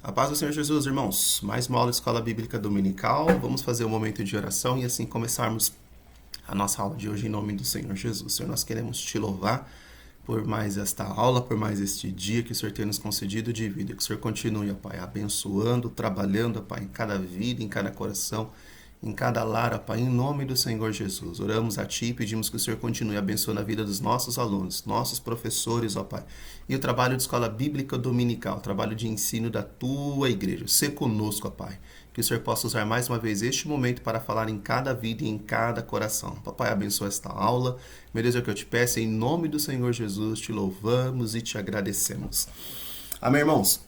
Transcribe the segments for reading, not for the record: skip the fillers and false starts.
A paz do Senhor Jesus, irmãos. Mais uma aula de Escola Bíblica Dominical. Vamos fazer um momento de oração e assim começarmos a nossa aula de hoje em nome do Senhor Jesus. Senhor, nós queremos te louvar por mais esta aula, por mais este dia que o Senhor tem nos concedido de vida. Que o Senhor continue, ó Pai, abençoando, trabalhando, ó Pai, em cada vida, em cada coração, em cada lar, ó Pai, em nome do Senhor Jesus. Oramos a Ti e pedimos que o Senhor continue abençoando a vida dos nossos alunos, nossos professores, ó Pai, e o trabalho de Escola Bíblica Dominical, o trabalho de ensino da Tua Igreja. Sê conosco, ó Pai, que o Senhor possa usar mais uma vez este momento para falar em cada vida e em cada coração. Papai, abençoa esta aula. Meu Deus, é o que eu te peço, em nome do Senhor Jesus, te louvamos e te agradecemos. Amém, irmãos?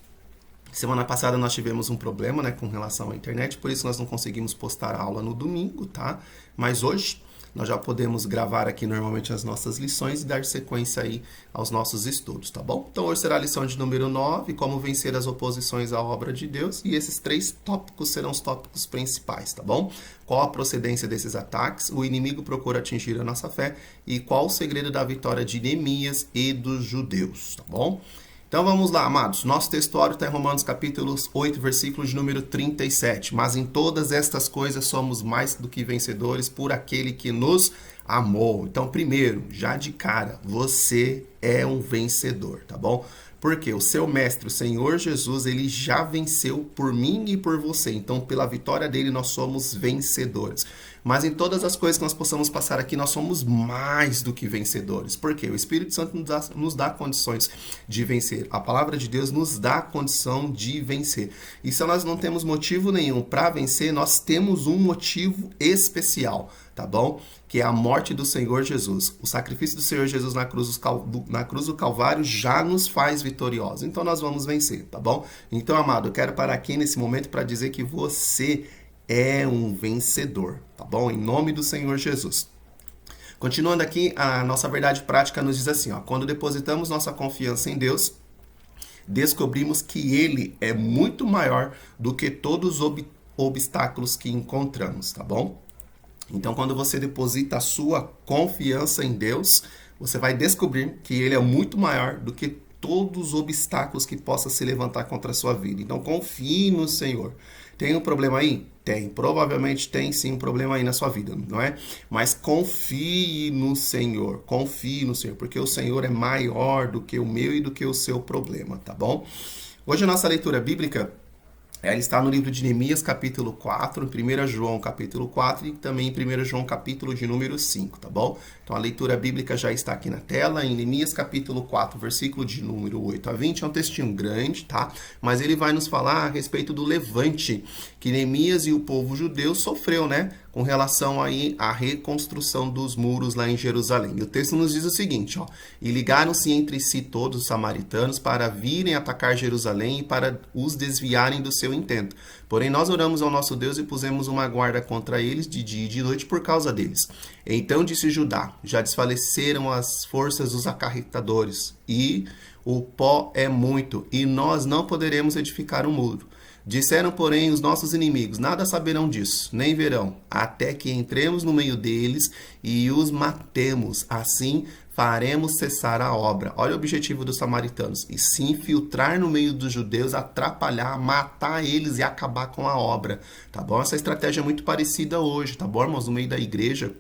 Semana passada nós tivemos um problema, com relação à internet, por isso nós não conseguimos postar a aula no domingo, tá? Mas hoje nós já podemos gravar aqui normalmente as nossas lições e dar sequência aí aos nossos estudos, tá bom? Então hoje será a lição de número 9, como vencer as oposições à obra de Deus, e esses 3 tópicos serão os tópicos principais, tá bom? Qual a procedência desses ataques, o inimigo procura atingir a nossa fé e qual o segredo da vitória de Neemias e dos judeus, tá bom? Então vamos lá, amados. Nosso textuário está em Romanos capítulo 8, versículo de número 37. Mas em todas estas coisas somos mais do que vencedores por aquele que nos amou. Então, primeiro, já de cara, você é um vencedor, tá bom? Porque o seu mestre, o Senhor Jesus, ele já venceu por mim e por você. Então, pela vitória dele, nós somos vencedores. Mas em todas as coisas que nós possamos passar aqui, nós somos mais do que vencedores. Por quê? O Espírito Santo nos dá condições de vencer. A palavra de Deus nos dá a condição de vencer. E se nós não temos motivo nenhum para vencer, nós temos um motivo especial, tá bom? Que é a morte do Senhor Jesus. O sacrifício do Senhor Jesus na cruz do Calvário já nos faz vitoriosos. Então nós vamos vencer, tá bom? Então, amado, eu quero parar aqui nesse momento para dizer que você é um vencedor, tá bom? Em nome do Senhor Jesus. Continuando aqui, a nossa verdade prática nos diz assim, ó, quando depositamos nossa confiança em Deus, descobrimos que Ele é muito maior do que todos os obstáculos que encontramos, tá bom? Então, quando você deposita a sua confiança em Deus, você vai descobrir que Ele é muito maior do que todos os obstáculos que possa se levantar contra a sua vida. Então, confie no Senhor. Tem um problema aí? Tem. Provavelmente tem sim um problema aí na sua vida, não é? Mas confie no Senhor. Confie no Senhor, porque o Senhor é maior do que o meu e do que o seu problema, tá bom? Hoje a nossa leitura bíblica ela está no livro de Neemias, capítulo 4, em 1 João, capítulo 4 e também em 1 João, capítulo de número 5, tá bom? Então a leitura bíblica já está aqui na tela, em Neemias, capítulo 4, versículo de número 8 a 20, é um textinho grande, tá? Mas ele vai nos falar a respeito do levante que Neemias e o povo judeu sofreu, com relação aí à reconstrução dos muros lá em Jerusalém. E o texto nos diz o seguinte, ó, e ligaram-se entre si todos os samaritanos para virem atacar Jerusalém e para os desviarem do seu intento. Porém, nós oramos ao nosso Deus e pusemos uma guarda contra eles de dia e de noite por causa deles. Então disse Judá, já desfaleceram as forças dos acarretadores, e o pó é muito, e nós não poderemos edificar um muro. Disseram, porém, os nossos inimigos, nada saberão disso, nem verão, até que entremos no meio deles e os matemos. Assim faremos cessar a obra. Olha o objetivo dos samaritanos, e se infiltrar no meio dos judeus, atrapalhar, matar eles e acabar com a obra, tá bom? Essa estratégia é muito parecida hoje, tá bom, irmãos? No meio da igreja,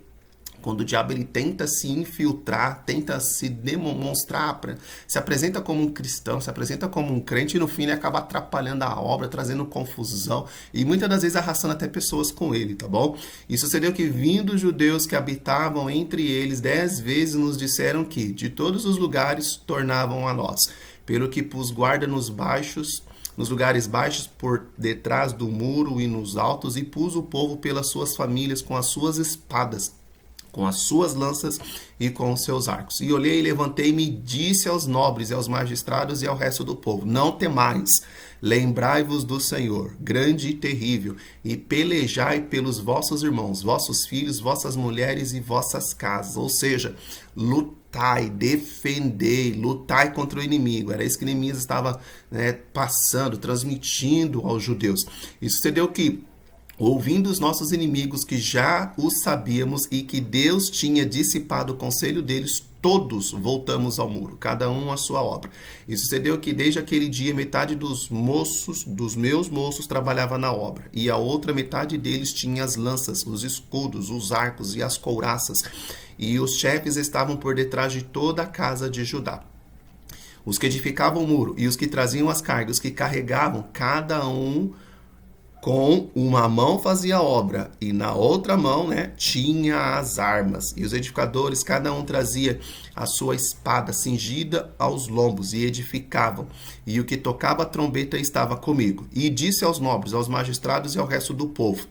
quando o diabo ele tenta se infiltrar, tenta se demonstrar, se apresenta como um cristão, se apresenta como um crente e no fim ele acaba atrapalhando a obra, trazendo confusão e muitas das vezes arrastando até pessoas com ele, tá bom? E sucedeu que vindo os judeus que habitavam entre eles 10 vezes nos disseram que de todos os lugares tornavam a nós, pelo que pus guarda nos lugares baixos por detrás do muro e nos altos e pus o povo pelas suas famílias com as suas espadas, com as suas lanças e com os seus arcos. E olhei e levantei-me e disse aos nobres e aos magistrados e ao resto do povo, não temais, lembrai-vos do Senhor, grande e terrível, e pelejai pelos vossos irmãos, vossos filhos, vossas mulheres e vossas casas. Ou seja, lutai, defendei, lutai contra o inimigo. Era isso que Neemias estava passando, transmitindo aos judeus. E sucedeu que, ouvindo os nossos inimigos, que já os sabíamos e que Deus tinha dissipado o conselho deles, todos voltamos ao muro, cada um a sua obra. E sucedeu que desde aquele dia metade dos meus moços trabalhava na obra, e a outra metade deles tinha as lanças, os escudos, os arcos e as couraças, e os chefes estavam por detrás de toda a casa de Judá. Os que edificavam o muro e os que traziam as cargas, os que carregavam, cada um com uma mão fazia a obra e na outra mão, tinha as armas. E os edificadores, cada um trazia a sua espada cingida aos lombos e edificavam. E o que tocava a trombeta estava comigo. E disse aos nobres, aos magistrados e ao resto do povo: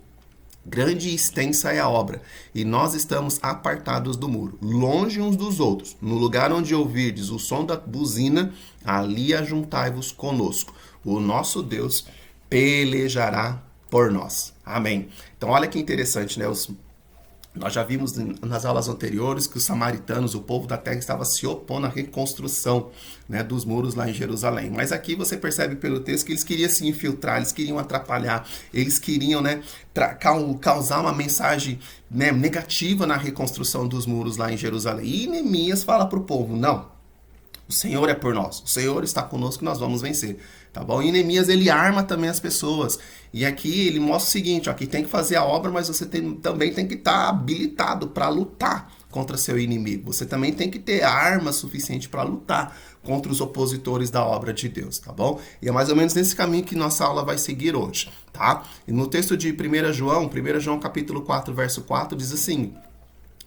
grande e extensa é a obra, e nós estamos apartados do muro, longe uns dos outros. No lugar onde ouvirdes o som da buzina, ali ajuntai-vos conosco. O nosso Deus pelejará por nós. Amém. Então, olha que interessante, nós já vimos nas aulas anteriores que os samaritanos, o povo da terra, estava se opondo à reconstrução, dos muros lá em Jerusalém. Mas aqui você percebe pelo texto que eles queriam se infiltrar, eles queriam atrapalhar, eles queriam causar uma mensagem negativa na reconstrução dos muros lá em Jerusalém. E Neemias fala para o povo: não, o Senhor é por nós, o Senhor está conosco, nós vamos vencer. Tá bom? E Neemias, ele arma também as pessoas. E aqui ele mostra o seguinte: aqui tem que fazer a obra, mas você também tem que estar habilitado para lutar contra seu inimigo. Você também tem que ter arma suficiente para lutar contra os opositores da obra de Deus, tá bom? E é mais ou menos nesse caminho que nossa aula vai seguir hoje, tá? E no texto de 1 João capítulo 4, verso 4, diz assim: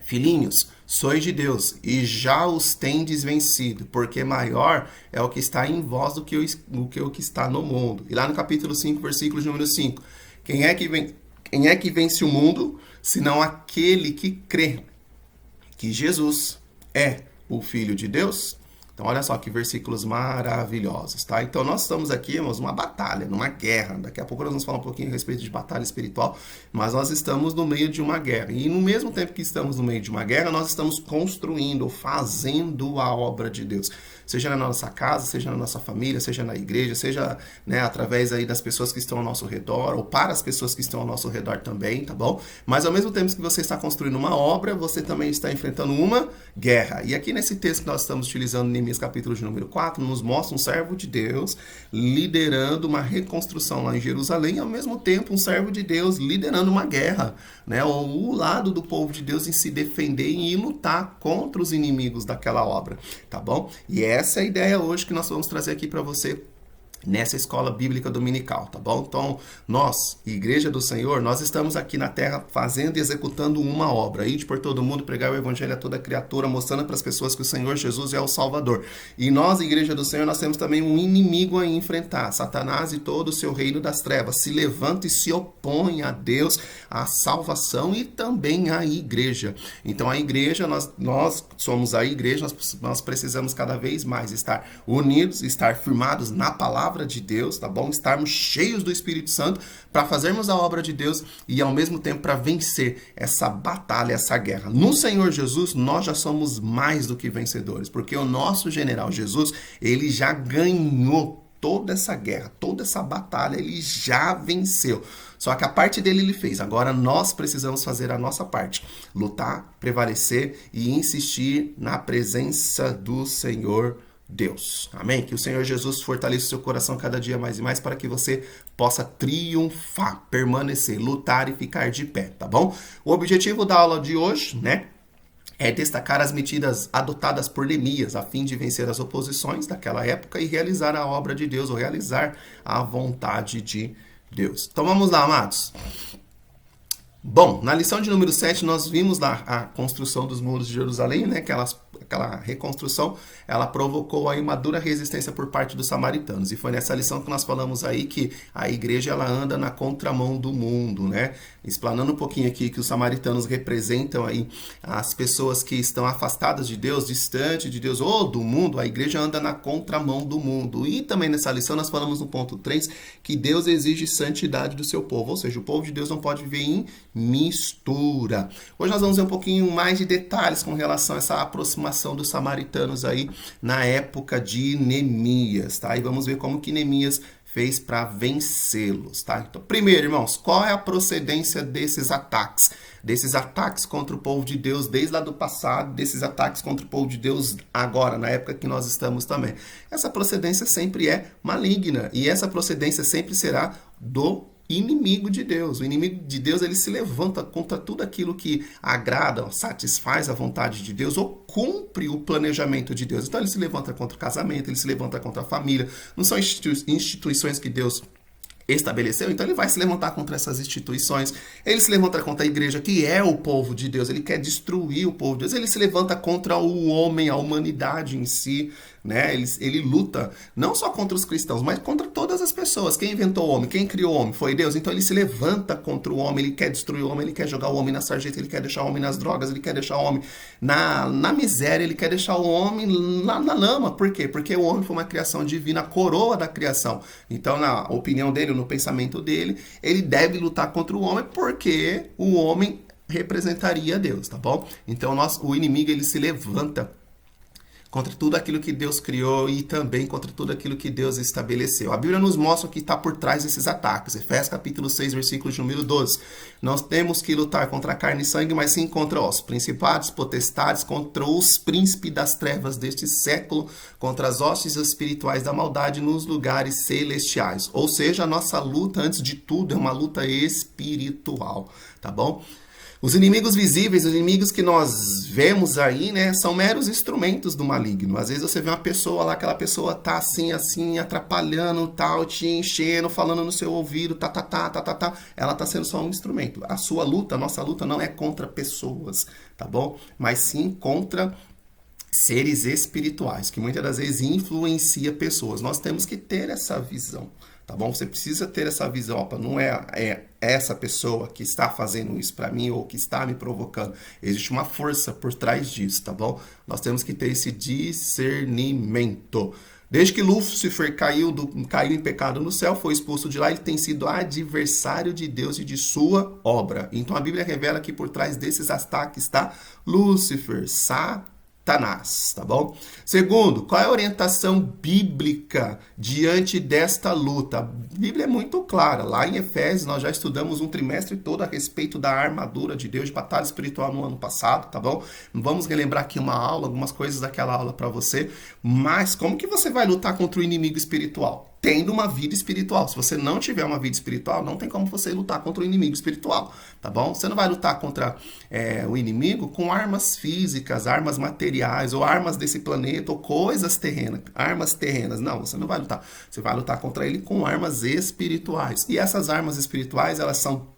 filhinhos, sois de Deus, e já os tendes vencido, porque maior é o que está em vós do que o que está no mundo. E lá no capítulo 5, versículo número 5, quem é que vence o mundo, senão aquele que crê que Jesus é o Filho de Deus? Então, olha só que versículos maravilhosos, tá? Então, nós estamos aqui, irmãos, numa batalha, numa guerra. Daqui a pouco nós vamos falar um pouquinho a respeito de batalha espiritual, mas nós estamos no meio de uma guerra. E no mesmo tempo que estamos no meio de uma guerra, nós estamos construindo, fazendo a obra de Deus. Seja na nossa casa, seja na nossa família, seja na igreja, seja através aí das pessoas que estão ao nosso redor, ou para as pessoas que estão ao nosso redor também, tá bom? Mas ao mesmo tempo que você está construindo uma obra, você também está enfrentando uma guerra. E aqui nesse texto que nós estamos utilizando, Neemias capítulo de número 4, nos mostra um servo de Deus liderando uma reconstrução lá em Jerusalém, e ao mesmo tempo um servo de Deus liderando uma guerra, o lado do povo de Deus em se defender e lutar contra os inimigos daquela obra, tá bom? E essa é a ideia hoje que nós vamos trazer aqui para você nessa escola bíblica dominical, tá bom? Então, nós, Igreja do Senhor, nós estamos aqui na terra fazendo e executando uma obra, ir por todo mundo, pregar o evangelho a toda criatura, mostrando para as pessoas que o Senhor Jesus é o Salvador. E nós, Igreja do Senhor, nós temos também um inimigo a enfrentar. Satanás e todo o seu reino das trevas se levanta e se opõe a Deus, à salvação e também à igreja. Então, a igreja, nós somos a igreja, nós precisamos cada vez mais estar unidos, estar firmados na palavra de Deus, tá bom? Estarmos cheios do Espírito Santo para fazermos a obra de Deus e ao mesmo tempo para vencer essa batalha, essa guerra. No Senhor Jesus, nós já somos mais do que vencedores, porque o nosso general Jesus, ele já ganhou toda essa guerra, toda essa batalha, ele já venceu. Só que a parte dele ele fez. Agora nós precisamos fazer a nossa parte. Lutar, prevalecer e insistir na presença do Senhor Deus. Amém? Que o Senhor Jesus fortaleça o seu coração cada dia mais e mais para que você possa triunfar, permanecer, lutar e ficar de pé, tá bom? O objetivo da aula de hoje, é destacar as medidas adotadas por Neemias a fim de vencer as oposições daquela época e realizar a obra de Deus ou realizar a vontade de Deus. Então vamos lá, amados. Bom, na lição de número 7 nós vimos lá a construção dos muros de Jerusalém, aquela reconstrução, ela provocou aí uma dura resistência por parte dos samaritanos. E foi nessa lição que nós falamos aí que a igreja ela anda na contramão do mundo, Explanando um pouquinho aqui que os samaritanos representam aí as pessoas que estão afastadas de Deus, distante de Deus ou do mundo, a igreja anda na contramão do mundo. E também nessa lição nós falamos no ponto 3 que Deus exige santidade do seu povo, ou seja, o povo de Deus não pode viver em mistura. Hoje nós vamos ver um pouquinho mais de detalhes com relação a essa aproximação dos samaritanos aí na época de Neemias, tá? E vamos ver como que Neemias fez para vencê-los, tá? Então, primeiro, irmãos, qual é a procedência desses ataques? Desses ataques contra o povo de Deus desde lá do passado, desses ataques contra o povo de Deus agora, na época que nós estamos também. Essa procedência sempre é maligna e essa procedência sempre será do inimigo de Deus. O inimigo de Deus, ele se levanta contra tudo aquilo que agrada, satisfaz a vontade de Deus ou cumpre o planejamento de Deus. Então ele se levanta contra o casamento, ele se levanta contra a família. Não são instituições que Deus estabeleceu, então ele vai se levantar contra essas instituições, ele se levanta contra a igreja, que é o povo de Deus, ele quer destruir o povo de Deus, ele se levanta contra o homem, a humanidade em si, né? Ele luta não só contra os cristãos, mas contra todas as pessoas. Quem inventou o homem? Quem criou o homem? Foi Deus. Então ele se levanta contra o homem, ele quer destruir o homem, ele quer jogar o homem na sarjeta, ele quer deixar o homem nas drogas, ele quer deixar o homem na miséria, ele quer deixar o homem na lama. Por quê? Porque o homem foi uma criação divina, a coroa da criação. Então, na opinião dele, no pensamento dele, ele deve lutar contra o homem porque o homem representaria Deus, tá bom? Então, o inimigo, ele se levanta contra tudo aquilo que Deus criou e também contra tudo aquilo que Deus estabeleceu. A Bíblia nos mostra o que está por trás desses ataques. Efésios capítulo 6, versículo de número 12. Nós temos que lutar contra a carne e sangue, mas sim contra os principados, potestades, contra os príncipes das trevas deste século, contra as hostes espirituais da maldade nos lugares celestiais. Ou seja, a nossa luta, antes de tudo, é uma luta espiritual, tá bom? Os inimigos visíveis, os inimigos que nós vemos aí, né, são meros instrumentos do maligno. Às vezes você vê uma pessoa lá, aquela pessoa tá assim, atrapalhando, tal, te enchendo, falando no seu ouvido, tá. Ela tá sendo só um instrumento. A sua luta, a nossa luta não é contra pessoas, tá bom? Mas sim contra seres espirituais, que muitas das vezes influencia pessoas. Nós temos que ter essa visão, tá bom? Você precisa ter essa visão. Opa, não é essa pessoa que está fazendo isso para mim ou que está me provocando. Existe uma força por trás disso, tá bom? Nós temos que ter esse discernimento. Desde que Lúcifer caiu em pecado no céu, foi expulso de lá, ele tem sido adversário de Deus e de sua obra. Então a Bíblia revela que por trás desses ataques está Lúcifer, Satanás, tá bom? Segundo, qual é a orientação bíblica diante desta luta? A Bíblia é muito clara. Lá em Efésios, nós já estudamos um trimestre todo a respeito da armadura de Deus, de batalha espiritual no ano passado, tá bom? Vamos relembrar aqui uma aula, algumas coisas daquela aula para você. Mas como que você vai lutar contra o inimigo espiritual? Tendo uma vida espiritual. Se você não tiver uma vida espiritual, não tem como você lutar contra o inimigo espiritual, tá bom? Você não vai lutar contra o inimigo com armas físicas, armas materiais, ou armas desse planeta, ou coisas terrenas, armas terrenas. Não, você não vai lutar. Você vai lutar contra ele com armas espirituais. E essas armas espirituais, elas são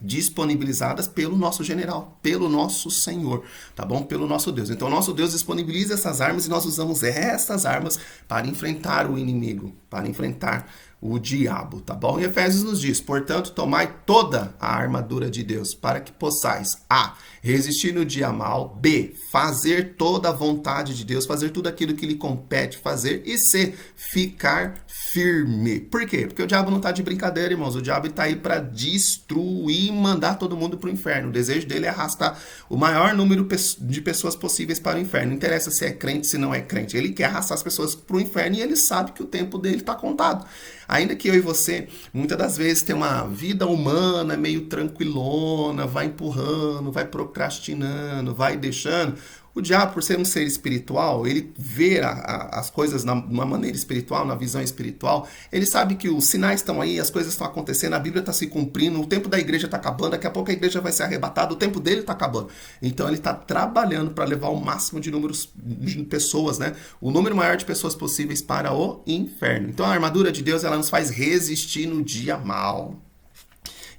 disponibilizadas pelo nosso general, pelo nosso Senhor, tá bom? Pelo nosso Deus. Então, nosso Deus disponibiliza essas armas e nós usamos essas armas para enfrentar o inimigo, para enfrentar o diabo, tá bom? E Efésios nos diz, portanto, tomai toda a armadura de Deus, para que possais, A, resistir no dia mal, B, fazer toda a vontade de Deus, fazer tudo aquilo que lhe compete fazer, e C, ficar firme. Por quê? Porque o diabo não tá de brincadeira, irmãos. O diabo tá aí para destruir e mandar todo mundo pro inferno. O desejo dele é arrastar o maior número de pessoas possíveis para o inferno. Não interessa se é crente, se não é crente. Ele quer arrastar as pessoas pro inferno e ele sabe que o tempo dele tá contado. Ainda que eu e você, muitas das vezes, tem uma vida humana meio tranquilona, vai empurrando, vai procrastinando, vai deixando. O diabo, por ser um ser espiritual, ele vê as coisas de uma maneira espiritual, na visão espiritual. Ele sabe que os sinais estão aí, as coisas estão acontecendo, a Bíblia está se cumprindo, o tempo da igreja está acabando, daqui a pouco a igreja vai ser arrebatada, o tempo dele está acabando. Então ele está trabalhando para levar o máximo de números de pessoas, né? O número maior de pessoas possíveis para o inferno. Então a armadura de Deus, ela nos faz resistir no dia mal.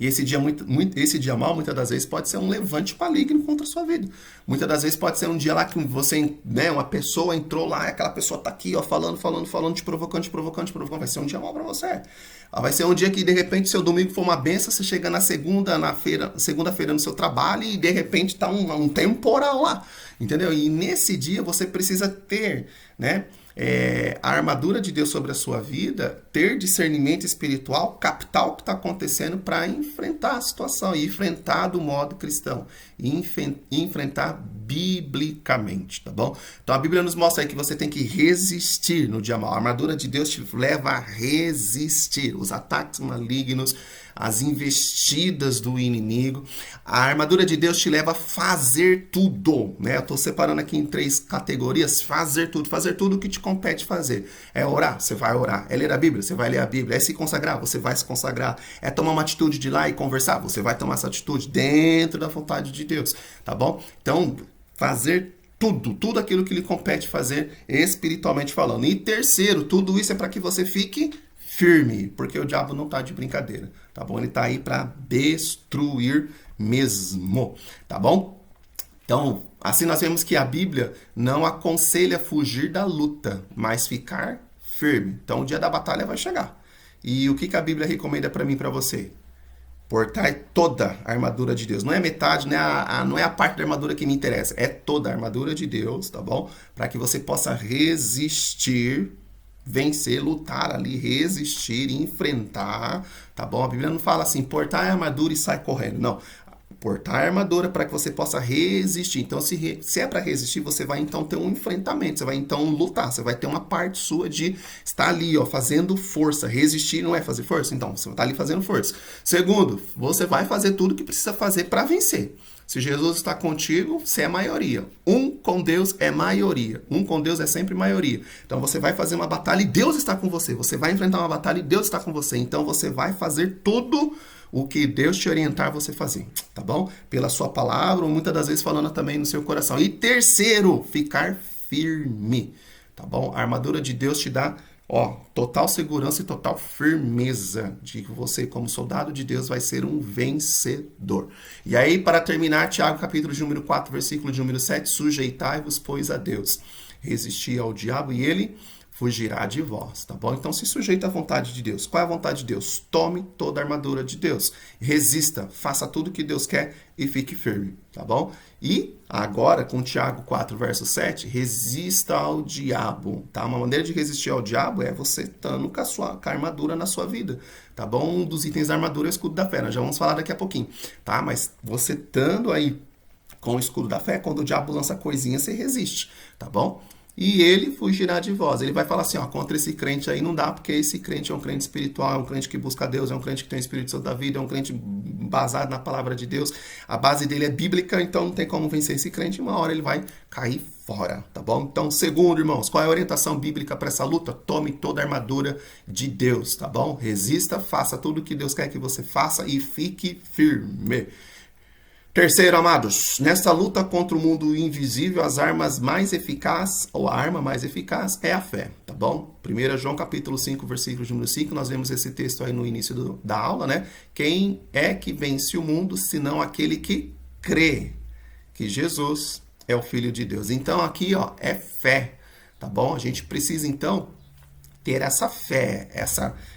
E esse dia mal, muitas das vezes, pode ser um levante maligno contra a sua vida. Muitas das vezes pode ser um dia lá que você, né, uma pessoa entrou lá, aquela pessoa tá aqui, ó, falando, te provocando. Vai ser um dia mal para você. Vai ser um dia que, de repente, seu domingo for uma benção, você chega na segunda-feira no seu trabalho e, de repente, tá um temporal lá. Entendeu? E nesse dia você precisa ter, né, a armadura de Deus sobre a sua vida, ter discernimento espiritual, captar o que está acontecendo para enfrentar a situação e enfrentar do modo cristão, e enfrentar biblicamente, tá bom? Então a Bíblia nos mostra aí que você tem que resistir no dia mal. A armadura de Deus te leva a resistir os ataques malignos, as investidas do inimigo. A armadura de Deus te leva a fazer tudo, né? Eu estou separando aqui em 3 categorias: fazer tudo o que te compete fazer. É orar, você vai orar. É ler a Bíblia, você vai ler a Bíblia. É se consagrar, você vai se consagrar. É tomar uma atitude de ir lá e conversar, você vai tomar essa atitude dentro da vontade de Deus, tá bom? Então, fazer tudo aquilo que lhe compete fazer espiritualmente falando. E terceiro, tudo isso é para que você fique firme, porque o diabo não tá de brincadeira, tá bom? Ele tá aí para destruir mesmo, tá bom? Então, assim nós vemos que a Bíblia não aconselha fugir da luta, mas ficar firme. Então, o dia da batalha vai chegar. E o que a Bíblia recomenda para mim e para você? Portar toda a armadura de Deus. Não é metade, não é a parte da armadura que me interessa. É toda a armadura de Deus, tá bom? Para que você possa resistir, vencer, lutar ali, resistir, enfrentar, tá bom? A Bíblia não fala assim, portar a armadura e sai correndo. Não. Portar a armadura para que você possa resistir. Então, se é para resistir, você vai então ter um enfrentamento, você vai então lutar, você vai ter uma parte sua de estar ali, ó, fazendo força. Resistir não é fazer força? Então, você vai estar ali fazendo força. Segundo, você vai fazer tudo o que precisa fazer para vencer. Se Jesus está contigo, você é maioria. Um com Deus é maioria. Um com Deus é sempre maioria. Então você vai fazer uma batalha e Deus está com você. Você vai enfrentar uma batalha e Deus está com você. Então você vai fazer tudo o que Deus te orientar você fazer, tá bom? Pela sua palavra, ou muitas das vezes falando também no seu coração. E terceiro, ficar firme, tá bom? A armadura de Deus te dá, ó, total segurança e total firmeza de que você, como soldado de Deus, vai ser um vencedor. E aí, para terminar, Tiago, capítulo de número 4, versículo de número 7, sujeitai-vos, pois, a Deus. Resisti ao diabo e ele fugirá de vós, tá bom? Então se sujeita à vontade de Deus. Qual é a vontade de Deus? Tome toda a armadura de Deus. Resista, faça tudo o que Deus quer e fique firme, tá bom? E agora, com Tiago 4, verso 7, resista ao diabo, tá? Uma maneira de resistir ao diabo é você estando com a armadura na sua vida, tá bom? Um dos itens da armadura é o escudo da fé, nós já vamos falar daqui a pouquinho, tá? Mas você estando aí com o escudo da fé, quando o diabo lança coisinha, você resiste, tá bom? E ele fugirá de vós. Ele vai falar assim, ó, contra esse crente aí não dá, porque esse crente é um crente espiritual, é um crente que busca Deus, é um crente que tem o Espírito Santo da vida, é um crente baseado na palavra de Deus. A base dele é bíblica, então não tem como vencer esse crente. Uma hora ele vai cair fora, tá bom? Então, segundo, irmãos, qual é a orientação bíblica para essa luta? Tome toda a armadura de Deus, tá bom? Resista, faça tudo o que Deus quer que você faça e fique firme. Terceiro, amados, nessa luta contra o mundo invisível, as armas mais eficazes, ou a arma mais eficaz, é a fé, tá bom? 1 João capítulo 5, versículo número 5, nós vemos esse texto aí no início da aula, né? Quem é que vence o mundo, senão aquele que crê que Jesus é o Filho de Deus? Então aqui, ó, é fé, tá bom? A gente precisa, então, ter essa fé,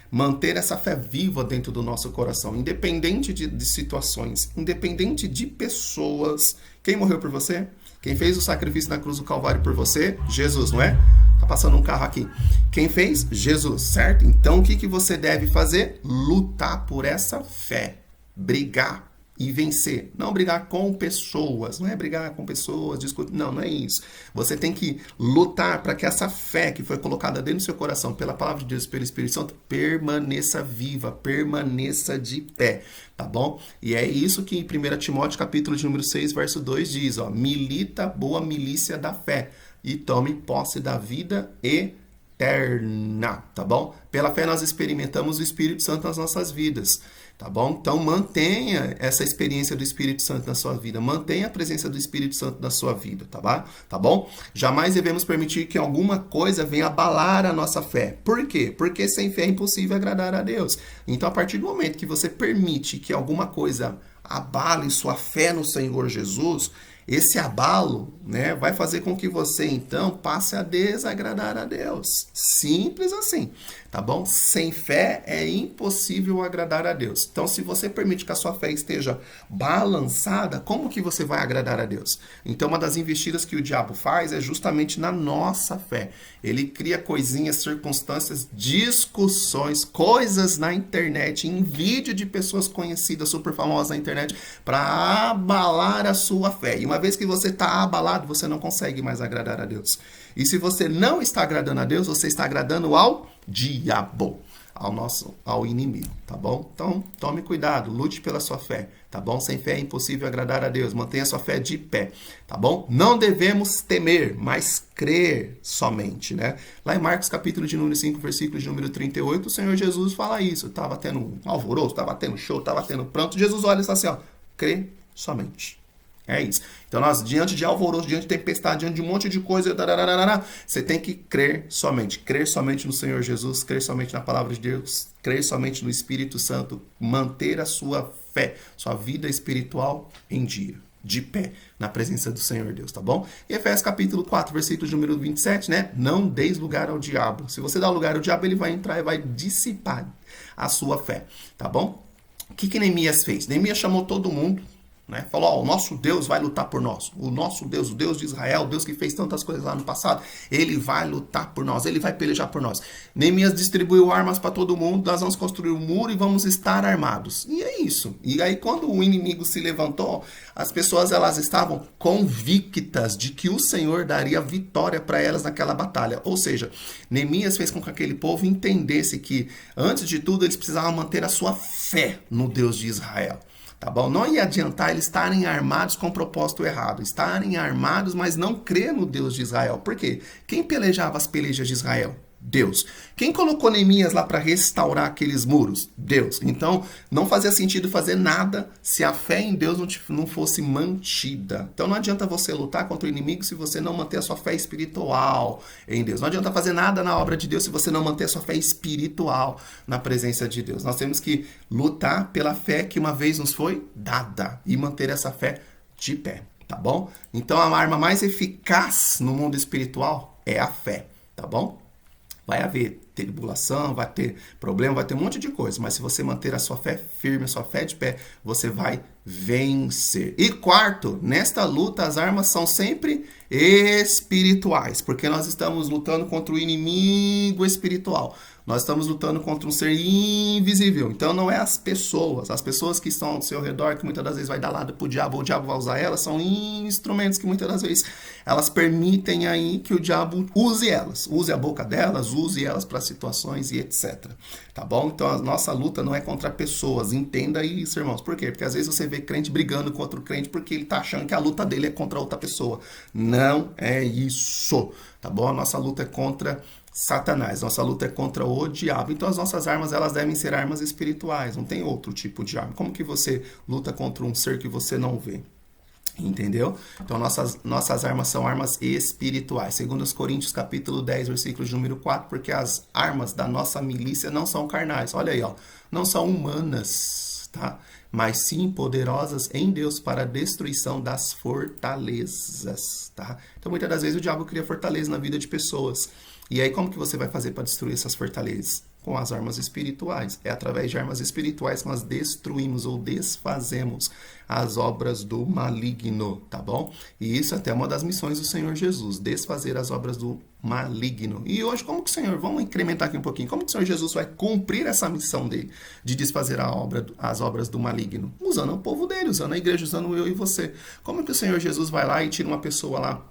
manter essa fé viva dentro do nosso coração, independente de situações, independente de pessoas. Quem morreu por você? Quem fez o sacrifício na cruz do Calvário por você? Jesus, não é? Tá passando um carro aqui. Quem fez? Jesus, certo? Então o que você deve fazer? Lutar por essa fé, brigar e vencer. Não brigar com pessoas, não é brigar com pessoas, discutir, não é isso. Você tem que lutar para que essa fé que foi colocada dentro do seu coração pela palavra de Deus, pelo Espírito Santo, permaneça viva, permaneça de pé, tá bom? E é isso que em 1 Timóteo capítulo de número 6, verso 2 diz, ó, milita boa milícia da fé e tome posse da vida eterna, tá bom? Pela fé nós experimentamos o Espírito Santo nas nossas vidas, tá bom? Então mantenha essa experiência do Espírito Santo na sua vida, mantenha a presença do Espírito Santo na sua vida, tá bom? Jamais devemos permitir que alguma coisa venha abalar a nossa fé. Por quê? Porque sem fé é impossível agradar a Deus. Então a partir do momento que você permite que alguma coisa abale sua fé no Senhor Jesus, Esse abalo, né, vai fazer com que você, então, passe a desagradar a Deus. Simples assim, tá bom? Sem fé é impossível agradar a Deus. Então, se você permite que a sua fé esteja balançada, como que você vai agradar a Deus? Então, uma das investidas que o diabo faz é justamente na nossa fé. Ele cria coisinhas, circunstâncias, discussões, coisas na internet, em vídeo de pessoas conhecidas, super famosas na internet, para abalar a sua fé. E uma vez que você está abalado, você não consegue mais agradar a Deus. E se você não está agradando a Deus, você está agradando ao diabo, ao inimigo, tá bom? Então, tome cuidado, lute pela sua fé, tá bom? Sem fé é impossível agradar a Deus, mantenha a sua fé de pé, tá bom? Não devemos temer, mas crer somente, né? Lá em Marcos capítulo de número 5, versículo de número 38, o Senhor Jesus fala isso, estava tendo um alvoroço, estava tendo show, estava tendo pranto, Jesus olha e fala assim, ó, crê somente. É isso. Então, nós, diante de alvoroço, diante de tempestade, diante de um monte de coisa, você tem que crer somente no Senhor Jesus, crer somente na palavra de Deus, crer somente no Espírito Santo, manter a sua fé, sua vida espiritual em dia, de pé, na presença do Senhor Deus, tá bom? E Efésios capítulo 4, versículo número 27, né? Não deis lugar ao diabo. Se você dá lugar ao diabo, ele vai entrar e vai dissipar a sua fé, tá bom? O que Neemias fez? Neemias chamou todo mundo, né? Falou, ó, o nosso Deus vai lutar por nós. O nosso Deus, o Deus de Israel, o Deus que fez tantas coisas lá no passado, ele vai lutar por nós, ele vai pelejar por nós. Neemias distribuiu armas para todo mundo, nós vamos construir um muro e vamos estar armados. E é isso. E aí quando o inimigo se levantou, as pessoas elas estavam convictas de que o Senhor daria vitória para elas naquela batalha. Ou seja, Neemias fez com que aquele povo entendesse que, antes de tudo, eles precisavam manter a sua fé no Deus de Israel. Tá bom? Não ia adiantar eles estarem armados com o propósito errado. Estarem armados, mas não crer no Deus de Israel. Por quê? Quem pelejava as pelejas de Israel? Deus. Quem colocou Neemias lá para restaurar aqueles muros? Deus. Então, não fazia sentido fazer nada se a fé em Deus não fosse mantida. Então, não adianta você lutar contra o inimigo se você não manter a sua fé espiritual em Deus. Não adianta fazer nada na obra de Deus se você não manter a sua fé espiritual na presença de Deus. Nós temos que lutar pela fé que uma vez nos foi dada e manter essa fé de pé, tá bom? Então, a arma mais eficaz no mundo espiritual é a fé, tá bom? Vai haver tribulação, vai ter problema, vai ter um monte de coisa. Mas se você manter a sua fé firme, a sua fé de pé, você vai vencer. E quarto, nesta luta as armas são sempre espirituais. Porque nós estamos lutando contra o inimigo espiritual. Nós estamos lutando contra um ser invisível. Então não é as pessoas que estão ao seu redor, que muitas das vezes vai dar lado pro diabo, ou o diabo vai usar elas, são instrumentos que muitas das vezes elas permitem aí que o diabo use elas. Use a boca delas, use elas para situações e etc. Tá bom? Então a nossa luta não é contra pessoas. Entenda isso, irmãos. Por quê? Porque às vezes você vê crente brigando com outro crente porque ele tá achando que a luta dele é contra outra pessoa. Não é isso. Tá bom? A nossa luta é contra Satanás, nossa luta é contra o diabo. Então as nossas armas, elas devem ser armas espirituais, não tem outro tipo de arma. Como que você luta contra um ser que você não vê? Entendeu? Então nossas armas são armas espirituais. Segundo os Coríntios capítulo 10, versículo de número 4, porque as armas da nossa milícia não são carnais. Olha aí, ó, não são humanas, tá? Mas sim poderosas em Deus para a destruição das fortalezas, tá? Então muitas das vezes o diabo cria fortaleza na vida de pessoas. E aí como que você vai fazer para destruir essas fortalezas? Com as armas espirituais. É através de armas espirituais que nós destruímos ou desfazemos as obras do maligno, tá bom? E isso até é uma das missões do Senhor Jesus, desfazer as obras do maligno. E hoje, como que o Senhor, vamos incrementar aqui um pouquinho, como que o Senhor Jesus vai cumprir essa missão dele, de desfazer as obras do maligno? Usando o povo dele, usando a igreja, usando eu e você. Como que o Senhor Jesus vai lá e tira uma pessoa lá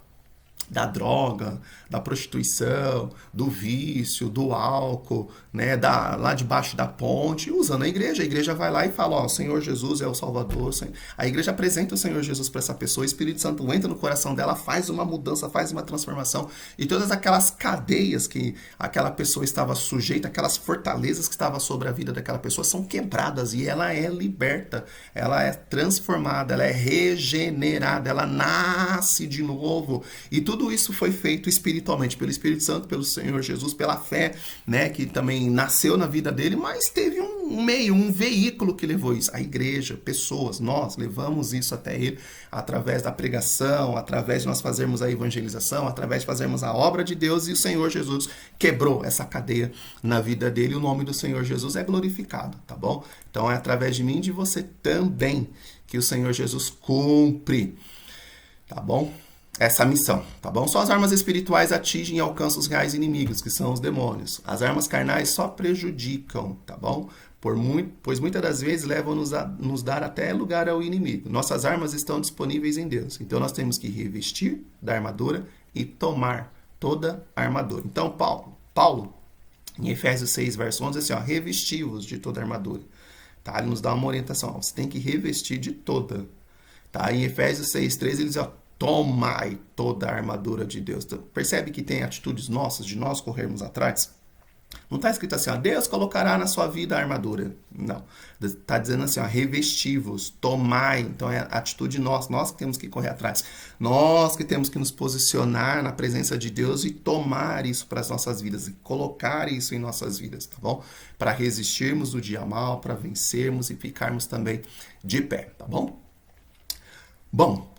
da droga, da prostituição, do vício, do álcool, né, lá debaixo da ponte, usando a igreja vai lá e fala, ó, o Senhor Jesus é o Salvador, a igreja apresenta o Senhor Jesus para essa pessoa, o Espírito Santo entra no coração dela, faz uma mudança, faz uma transformação, e todas aquelas cadeias que aquela pessoa estava sujeita, aquelas fortalezas que estavam sobre a vida daquela pessoa são quebradas, e ela é liberta, ela é transformada, ela é regenerada, ela nasce de novo, e tudo tudo isso foi feito espiritualmente, pelo Espírito Santo, pelo Senhor Jesus, pela fé, né, que também nasceu na vida dele, mas teve um meio, um veículo que levou isso. A igreja, pessoas, nós levamos isso até ele através da pregação, através de nós fazermos a evangelização, através de fazermos a obra de Deus, e o Senhor Jesus quebrou essa cadeia na vida dele, e o nome do Senhor Jesus é glorificado, tá bom? Então é através de mim e de você também que o Senhor Jesus cumpre, tá bom? Essa missão, tá bom? Só as armas espirituais atingem e alcançam os reais inimigos, que são os demônios. As armas carnais só prejudicam, tá bom? Pois muitas das vezes levam-nos a nos dar até lugar ao inimigo. Nossas armas estão disponíveis em Deus. Então nós temos que revestir da armadura e tomar toda a armadura. Então Paulo em Efésios 6, verso 11, assim, ó, revesti-vos de toda a armadura. Tá? Ele nos dá uma orientação, ó, você tem que revestir de toda. Tá? Em Efésios 6, 13, ele diz, ó, tomai toda a armadura de Deus. Então, percebe que tem atitudes nossas de nós corrermos atrás? Não está escrito assim, ó, Deus colocará na sua vida a armadura. Não. Está dizendo assim, ó, revesti-vos, tomai. Então é a atitude nossa, nós que temos que correr atrás. Nós que temos que nos posicionar na presença de Deus e tomar isso para as nossas vidas, e colocar isso em nossas vidas, tá bom? Para resistirmos do dia mal, para vencermos e ficarmos também de pé, tá bom? Bom,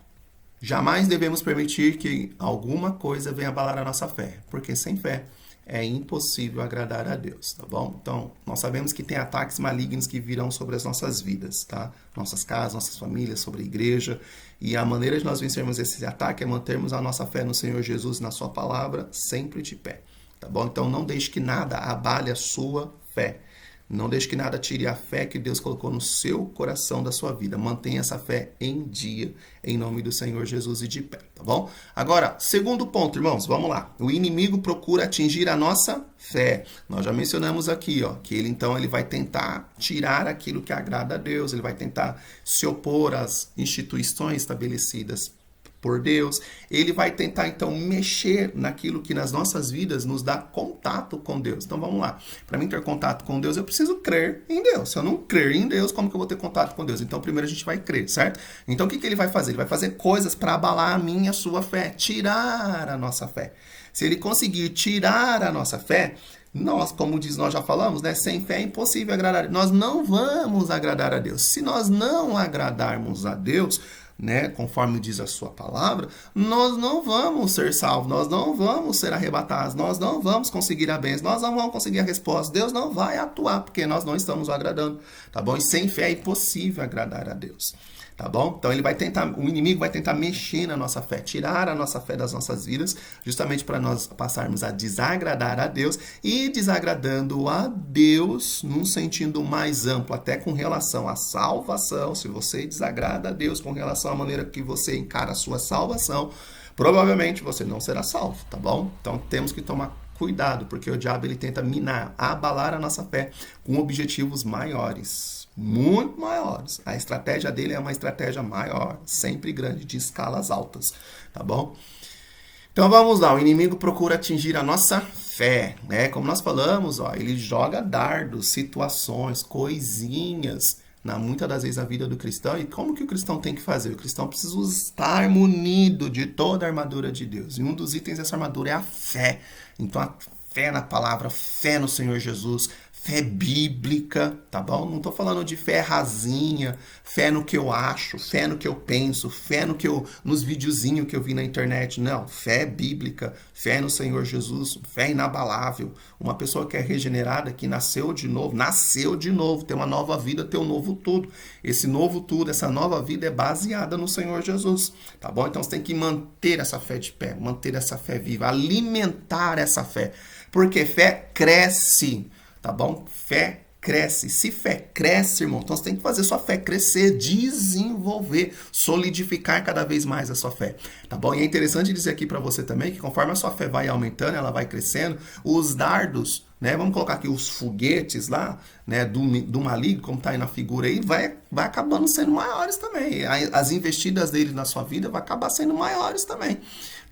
jamais devemos permitir que alguma coisa venha abalar a nossa fé, porque sem fé é impossível agradar a Deus, tá bom? Então, nós sabemos que tem ataques malignos que virão sobre as nossas vidas, tá? Nossas casas, nossas famílias, sobre a igreja. E a maneira de nós vencermos esse ataque é mantermos a nossa fé no Senhor Jesus, na sua palavra, sempre de pé, tá bom? Então, não deixe que nada abale a sua fé. Não deixe que nada tire a fé que Deus colocou no seu coração da sua vida. Mantenha essa fé em dia, em nome do Senhor Jesus e de pé, tá bom? Agora, segundo ponto, irmãos, vamos lá. O inimigo procura atingir a nossa fé. Nós já mencionamos aqui, ó, que ele vai tentar tirar aquilo que agrada a Deus, ele vai tentar se opor às instituições estabelecidas por Deus, ele vai tentar então mexer naquilo que nas nossas vidas nos dá contato com Deus. Então vamos lá, para mim ter contato com Deus eu preciso crer em Deus. Se eu não crer em Deus, como que eu vou ter contato com Deus? Então primeiro a gente vai crer, certo? Então o que ele vai fazer? Ele vai fazer coisas para abalar a minha, a sua fé, tirar a nossa fé. Se ele conseguir tirar a nossa fé, nós, como diz, nós já falamos, né? Sem fé é impossível agradar. Nós não vamos agradar a Deus. Se nós não agradarmos a Deus, né, conforme diz a sua palavra, nós não vamos ser salvos, nós não vamos ser arrebatados, nós não vamos conseguir a bênção, nós não vamos conseguir a resposta, Deus não vai atuar, porque nós não estamos o agradando, tá bom? E sem fé é impossível agradar a Deus, tá bom? Então o inimigo vai tentar mexer na nossa fé, tirar a nossa fé das nossas vidas, justamente para nós passarmos a desagradar a Deus, e desagradando a Deus num sentido mais amplo, até com relação à salvação. Se você desagrada a Deus com relação à maneira que você encara a sua salvação, provavelmente você não será salvo, tá bom? Então temos que tomar cuidado, porque o diabo ele tenta minar, abalar a nossa fé com objetivos maiores, muito maiores. A estratégia dele é uma estratégia maior, sempre grande, de escalas altas, tá bom? Então vamos lá, o inimigo procura atingir a nossa fé, né? Como nós falamos, ó, ele joga dardos, situações, coisinhas, muitas das vezes a vida do cristão. E como que o cristão tem que fazer? O cristão precisa estar munido de toda a armadura de Deus. E um dos itens dessa armadura é a fé. Então a fé na palavra, fé no Senhor Jesus, fé bíblica, tá bom? Não estou falando de fé rasinha, fé no que eu acho, fé no que eu penso, fé nos videozinhos que eu vi na internet. Não, fé bíblica, fé no Senhor Jesus, fé inabalável. Uma pessoa que é regenerada, que nasceu de novo, tem uma nova vida, tem um novo tudo. Esse novo tudo, essa nova vida é baseada no Senhor Jesus, tá bom? Então você tem que manter essa fé de pé, manter essa fé viva, alimentar essa fé, porque fé cresce, tá bom? Fé cresce. Se fé cresce, irmão, então você tem que fazer sua fé crescer, desenvolver, solidificar cada vez mais a sua fé, tá bom? E é interessante dizer aqui para você também que conforme a sua fé vai aumentando, ela vai crescendo, os dardos, né? Vamos colocar aqui os foguetes lá, né? Do maligno, como tá aí na figura aí, vai acabando sendo maiores também. As investidas dele na sua vida vai acabar sendo maiores também.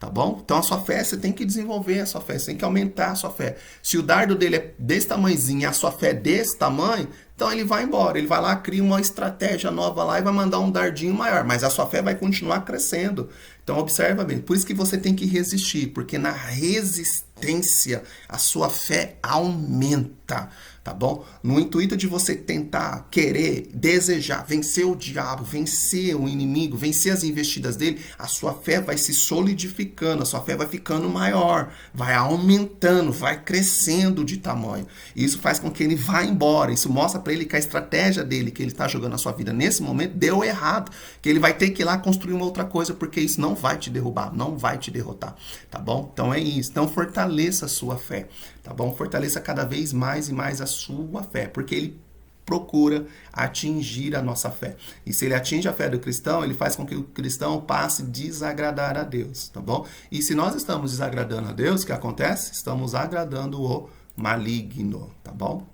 Tá bom? Então a sua fé, você tem que desenvolver a sua fé, você tem que aumentar a sua fé. Se o dardo dele é desse tamanhozinho e a sua fé é desse tamanho, Então ele vai embora, ele vai lá, cria uma estratégia nova lá e vai mandar um dardinho maior, mas a sua fé vai continuar crescendo. Então observa bem, por isso que você tem que resistir, porque na resistência a sua fé aumenta, tá bom? No intuito de você tentar, querer, desejar, vencer o diabo, vencer o inimigo, vencer as investidas dele, a sua fé vai se solidificando, a sua fé vai ficando maior, vai aumentando, vai crescendo de tamanho. E isso faz com que ele vá embora, isso mostra para ele que a estratégia dele, que ele está jogando na sua vida nesse momento, deu errado, que ele vai ter que ir lá construir uma outra coisa, porque isso não vai te derrubar, não vai te derrotar, tá bom? Então é isso, então fortaleça a sua fé, tá bom? Fortaleça cada vez mais e mais a sua fé, porque ele procura atingir a nossa fé. E se ele atinge a fé do cristão, ele faz com que o cristão passe a desagradar a Deus, tá bom? E se nós estamos desagradando a Deus, o que acontece? Estamos agradando o maligno, tá bom?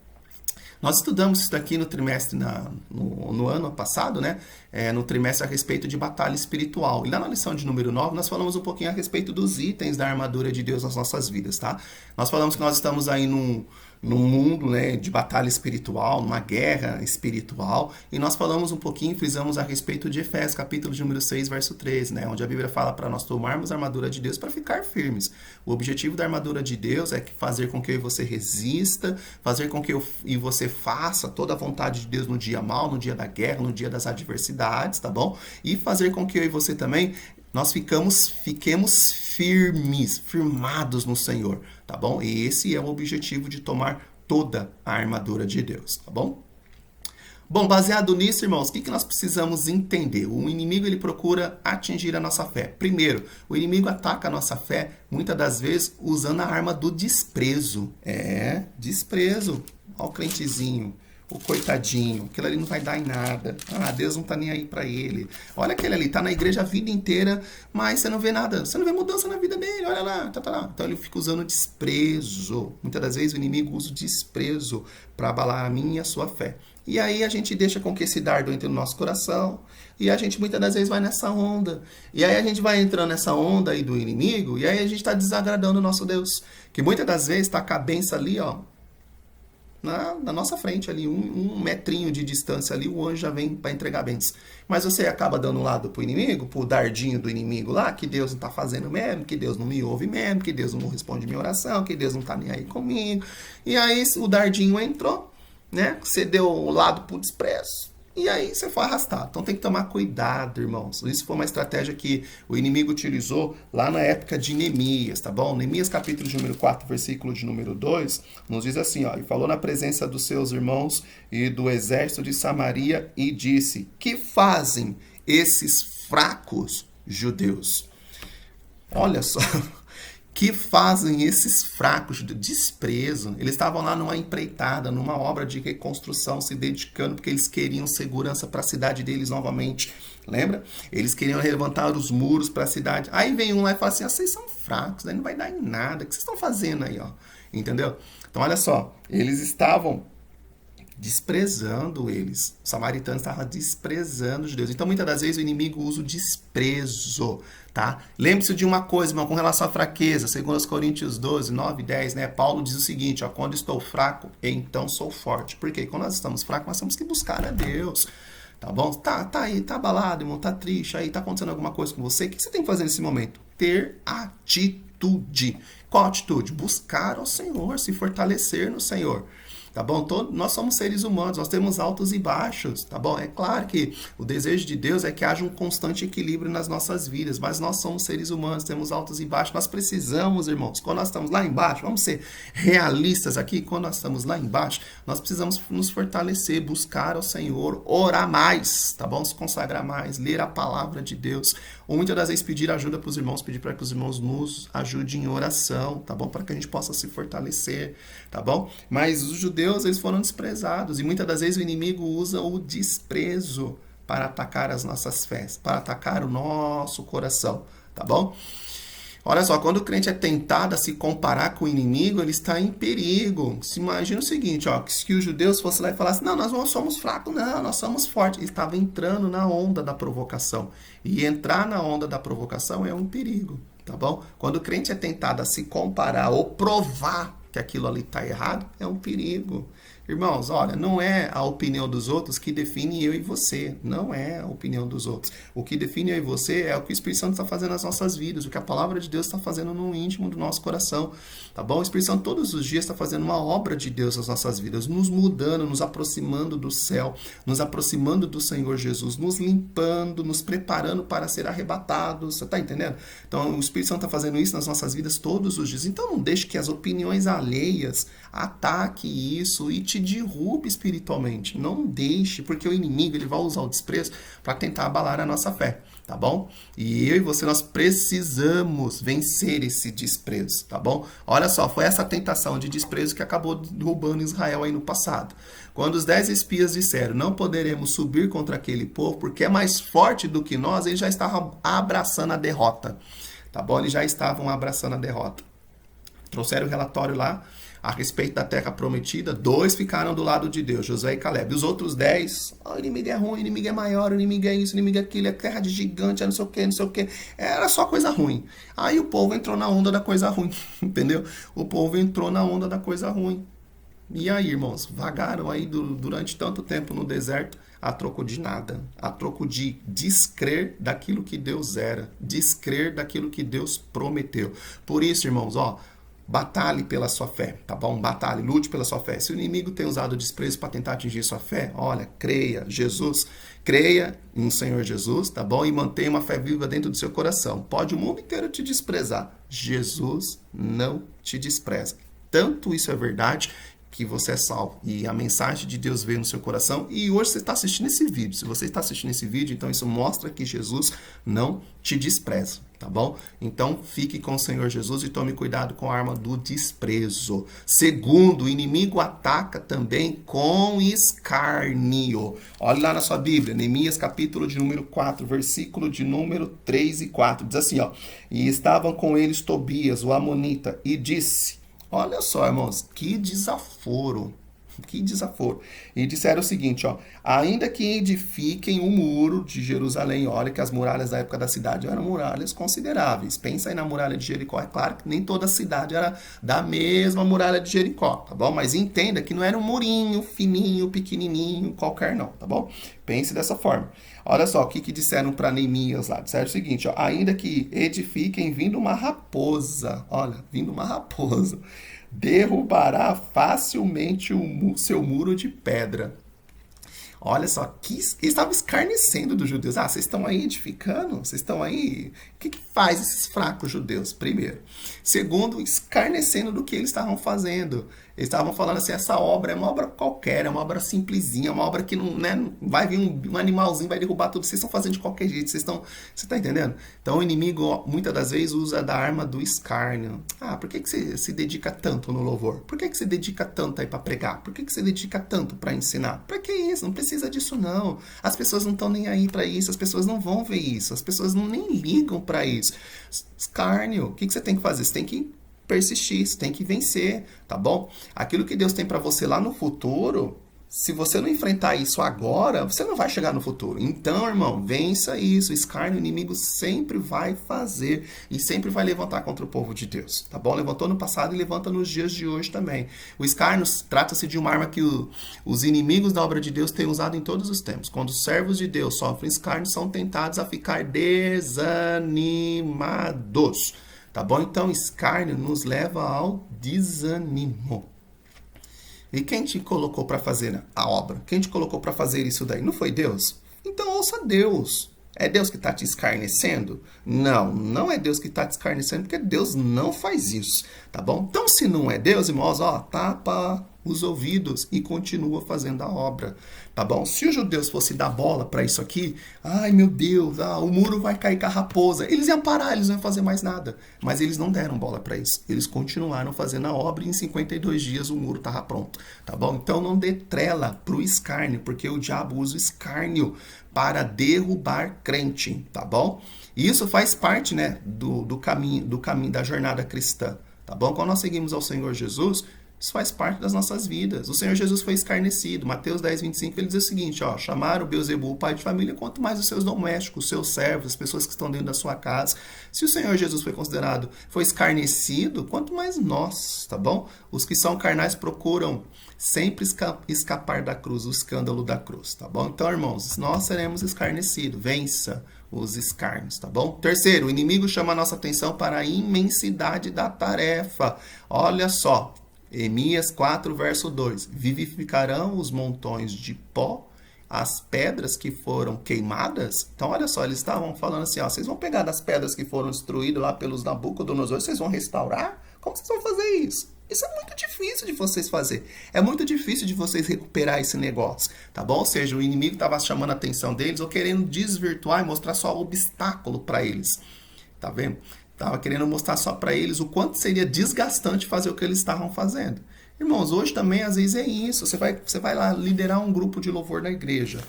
Nós estudamos isso daqui no trimestre, no ano passado, né? No trimestre a respeito de batalha espiritual. E lá na lição de número 9, nós falamos um pouquinho a respeito dos itens da armadura de Deus nas nossas vidas, tá? Nós falamos que nós estamos aí num mundo, né, de batalha espiritual, numa guerra espiritual, e nós falamos um pouquinho, frisamos a respeito de Efésios, capítulo de número 6, verso 13, né, onde a Bíblia fala para nós tomarmos a armadura de Deus para ficar firmes. O objetivo da armadura de Deus é fazer com que eu e você resista, fazer com que eu e você faça toda a vontade de Deus no dia mau, no dia da guerra, no dia das adversidades, tá bom? E fazer com que eu e você também nós fiquemos firmes, firmados no Senhor, tá bom? E esse é o objetivo de tomar toda a armadura de Deus, tá bom? Bom, baseado nisso, irmãos, o que nós precisamos entender? O inimigo, ele procura atingir a nossa fé. Primeiro, o inimigo ataca a nossa fé, muitas das vezes, usando a arma do desprezo. Desprezo. Olha o crentezinho. O coitadinho, aquele ali não vai dar em nada. Deus não tá nem aí pra ele. Olha aquele ali, tá na igreja a vida inteira, mas você não vê nada, você não vê mudança na vida dele, olha lá, tá lá. Então ele fica usando desprezo. Muitas das vezes o inimigo usa o desprezo para abalar a minha e a sua fé. E aí a gente deixa com que esse dardo entre no nosso coração, e a gente muitas das vezes vai nessa onda. E aí a gente vai entrando nessa onda aí do inimigo, e aí a gente tá desagradando o nosso Deus. Que muitas das vezes tá com a benção ali, ó, na nossa frente ali, um metrinho de distância ali, o anjo já vem para entregar bens. Mas você acaba dando um lado pro inimigo, pro dardinho do inimigo lá, que Deus não tá fazendo mesmo, que Deus não me ouve mesmo, que Deus não responde minha oração, que Deus não tá nem aí comigo. E aí o dardinho entrou, né? Você deu o lado pro desprezo. E aí você foi arrastado. Então tem que tomar cuidado, irmãos. Isso foi uma estratégia que o inimigo utilizou lá na época de Neemias, tá bom? Neemias capítulo de número 4, versículo de número 2, nos diz assim, ó, e falou na presença dos seus irmãos e do exército de Samaria e disse, que fazem esses fracos judeus? Olha só, que fazem esses fracos de desprezo. Eles estavam lá numa empreitada, numa obra de reconstrução, se dedicando, porque eles queriam segurança para a cidade deles novamente. Lembra? Eles queriam levantar os muros para a cidade. Aí vem um lá e fala assim, vocês são fracos, aí não vai dar em nada. O que vocês estão fazendo aí? Ó? Entendeu? Então, olha só. Eles estavam desprezando eles. Os samaritanos estavam desprezando os judeus. Então, muitas das vezes, o inimigo usa o desprezo, tá? Lembre-se de uma coisa, irmão, com relação à fraqueza. Segundo Coríntios 12, 9 e 10, né? Paulo diz o seguinte, ó, quando estou fraco, então sou forte. Por quê? Quando nós estamos fracos, nós temos que buscar a Deus. Tá bom? Tá aí, tá abalado, irmão, tá triste, aí tá acontecendo alguma coisa com você. O que você tem que fazer nesse momento? Ter atitude. Qual atitude? Buscar ao Senhor, se fortalecer no Senhor. Tá bom? Nós somos seres humanos, nós temos altos e baixos, tá bom? É claro que o desejo de Deus é que haja um constante equilíbrio nas nossas vidas, mas nós somos seres humanos, temos altos e baixos, nós precisamos, irmãos, quando nós estamos lá embaixo, vamos ser realistas aqui, quando nós estamos lá embaixo, nós precisamos nos fortalecer, buscar ao Senhor, orar mais, tá bom? Se consagrar mais, ler a palavra de Deus, ou muitas das vezes pedir ajuda para os irmãos, pedir para que os irmãos nos ajudem em oração, tá bom? Para que a gente possa se fortalecer, tá bom? Mas os judeus, eles foram desprezados, e muitas das vezes o inimigo usa o desprezo para atacar as nossas fés, para atacar o nosso coração, tá bom? Olha só, quando o crente é tentado a se comparar com o inimigo, ele está em perigo. Se imagina o seguinte, ó, que se os judeus fossem lá e falassem, não, nós não somos fracos, não, nós somos fortes. Ele estava entrando na onda da provocação. E entrar na onda da provocação é um perigo, tá bom? Quando o crente é tentado a se comparar ou provar que aquilo ali está errado, é um perigo. Irmãos, olha, não é a opinião dos outros que define eu e você. Não é a opinião dos outros. O que define eu e você é o que o Espírito Santo está fazendo nas nossas vidas, o que a palavra de Deus está fazendo no íntimo do nosso coração. Tá bom? O Espírito Santo todos os dias está fazendo uma obra de Deus nas nossas vidas, nos mudando, nos aproximando do céu, nos aproximando do Senhor Jesus, nos limpando, nos preparando para ser arrebatados. Você está entendendo? Então, o Espírito Santo está fazendo isso nas nossas vidas todos os dias. Então, não deixe que as opiniões alheias ataque isso e te derrube espiritualmente. Não deixe, porque o inimigo ele vai usar o desprezo para tentar abalar a nossa fé, tá bom? E eu e você, nós precisamos vencer esse desprezo, tá bom? Olha só, foi essa tentação de desprezo que acabou derrubando Israel aí no passado. Quando os 10 espias disseram, não poderemos subir contra aquele povo, porque é mais forte do que nós, eles já estavam abraçando a derrota, tá bom? Eles já estavam abraçando a derrota. Trouxeram o relatório lá a respeito da terra prometida, 2 ficaram do lado de Deus, Josué e Caleb. E os outros 10, o inimigo é ruim, o inimigo é maior, o inimigo é isso, o inimigo é aquilo, é terra de gigante, é não sei o que, não sei o que. Era só coisa ruim. Aí o povo entrou na onda da coisa ruim, entendeu? O povo entrou na onda da coisa ruim. E aí, irmãos, vagaram aí durante tanto tempo no deserto, a troco de nada, a troco de descrer daquilo que Deus era, descrer daquilo que Deus prometeu. Por isso, irmãos, ó, batalhe pela sua fé, tá bom? Batalhe, lute pela sua fé. Se o inimigo tem usado o desprezo para tentar atingir sua fé, olha, creia, creia no Senhor Jesus, tá bom? E mantenha uma fé viva dentro do seu coração. Pode o mundo inteiro te desprezar, Jesus não te despreza. Tanto isso é verdade que você é salvo. E a mensagem de Deus veio no seu coração. E hoje você está assistindo esse vídeo. Se você está assistindo esse vídeo, então isso mostra que Jesus não te despreza, tá bom? Então fique com o Senhor Jesus e tome cuidado com a arma do desprezo. Segundo, o inimigo ataca também com escárnio. Olha lá na sua Bíblia, Neemias capítulo de número 4, versículo de número 3 e 4. Diz assim, ó. E estavam com eles Tobias, o amonita, e disse... Olha só, irmãos, que desaforo. Que desaforo. E disseram o seguinte, ó, ainda que edifiquem o muro de Jerusalém, olha que as muralhas da época da cidade eram muralhas consideráveis. Pensa aí na muralha de Jericó, é claro que nem toda a cidade era da mesma muralha de Jericó, tá bom? Mas entenda que não era um murinho fininho, pequenininho, qualquer não, tá bom? Pense dessa forma. Olha só, o que disseram para Neemias lá? Disseram o seguinte, ó, ainda que edifiquem vindo uma raposa, olha, vindo uma raposa, derrubará facilmente o seu muro de pedra. Olha só, eles estavam escarnecendo dos judeus. Ah, vocês estão aí edificando? Vocês estão aí... O que faz esses fracos judeus? Primeiro. Segundo, escarnecendo do que eles estavam fazendo. Eles estavam falando assim, essa obra é uma obra qualquer, é uma obra simplesinha, uma obra que não, né, vai vir um animalzinho, vai derrubar tudo. Vocês estão fazendo de qualquer jeito, você está entendendo? Então o inimigo, muitas das vezes, usa da arma do escárnio. Ah, por que você se dedica tanto no louvor? Por que você dedica tanto aí para pregar? Por que você dedica tanto para ensinar? Para que isso? Não precisa disso não. As pessoas não estão nem aí para isso, as pessoas não vão ver isso, as pessoas nem ligam para isso. Escárnio, o que você tem que fazer? Você tem que persistir, você tem que vencer, tá bom? Aquilo que Deus tem para você lá no futuro, se você não enfrentar isso agora, você não vai chegar no futuro. Então, irmão, vença isso. Escárnio, o inimigo sempre vai fazer e sempre vai levantar contra o povo de Deus, tá bom? Levantou no passado e levanta nos dias de hoje também. O escárnio trata-se de uma arma que os inimigos da obra de Deus têm usado em todos os tempos. Quando os servos de Deus sofrem escárnio, são tentados a ficar desanimados. Tá bom? Então, escárnio nos leva ao desânimo. E quem te colocou para fazer a obra? Quem te colocou para fazer isso daí? Não foi Deus? Então, ouça Deus. É Deus que está te escarnecendo? Não, não é Deus que está te escarnecendo, porque Deus não faz isso, tá bom? Então, se não é Deus, irmãos, ó, tapa os ouvidos e continua fazendo a obra, tá bom? Se os judeus fossem dar bola para isso aqui, ai meu Deus, o muro vai cair com a raposa, eles iam parar, eles não iam fazer mais nada, mas eles não deram bola para isso, eles continuaram fazendo a obra e em 52 dias o muro estava pronto, tá bom? Então não dê trela pro escárnio, porque o diabo usa o escárnio para derrubar crente, tá bom? E isso faz parte, né, do caminho da jornada cristã, tá bom? Quando nós seguimos ao Senhor Jesus, isso faz parte das nossas vidas. O Senhor Jesus foi escarnecido. Mateus 10, 25, ele diz o seguinte, ó, chamaram Beelzebul, pai de família, quanto mais os seus domésticos, os seus servos, as pessoas que estão dentro da sua casa. Se o Senhor Jesus foi escarnecido, quanto mais nós, tá bom? Os que são carnais procuram sempre escapar da cruz, o escândalo da cruz, tá bom? Então, irmãos, nós seremos escarnecidos, vença os escárnios, tá bom? Terceiro, o inimigo chama a nossa atenção para a imensidade da tarefa. Olha só, Neemias 4, verso 2. Vivificarão os montões de pó, as pedras que foram queimadas. Então, olha só, eles estavam falando assim, ó, vocês vão pegar das pedras que foram destruídas lá pelos Nabucodonosor, vocês vão restaurar? Como vocês vão fazer isso? Isso é muito difícil de vocês fazer. É muito difícil de vocês recuperar esse negócio, tá bom? Ou seja, o inimigo estava chamando a atenção deles ou querendo desvirtuar e mostrar só obstáculo para eles. Tá vendo? Estava querendo mostrar só para eles o quanto seria desgastante fazer o que eles estavam fazendo. Irmãos, hoje também às vezes é isso. Você vai lá liderar um grupo de louvor na igreja.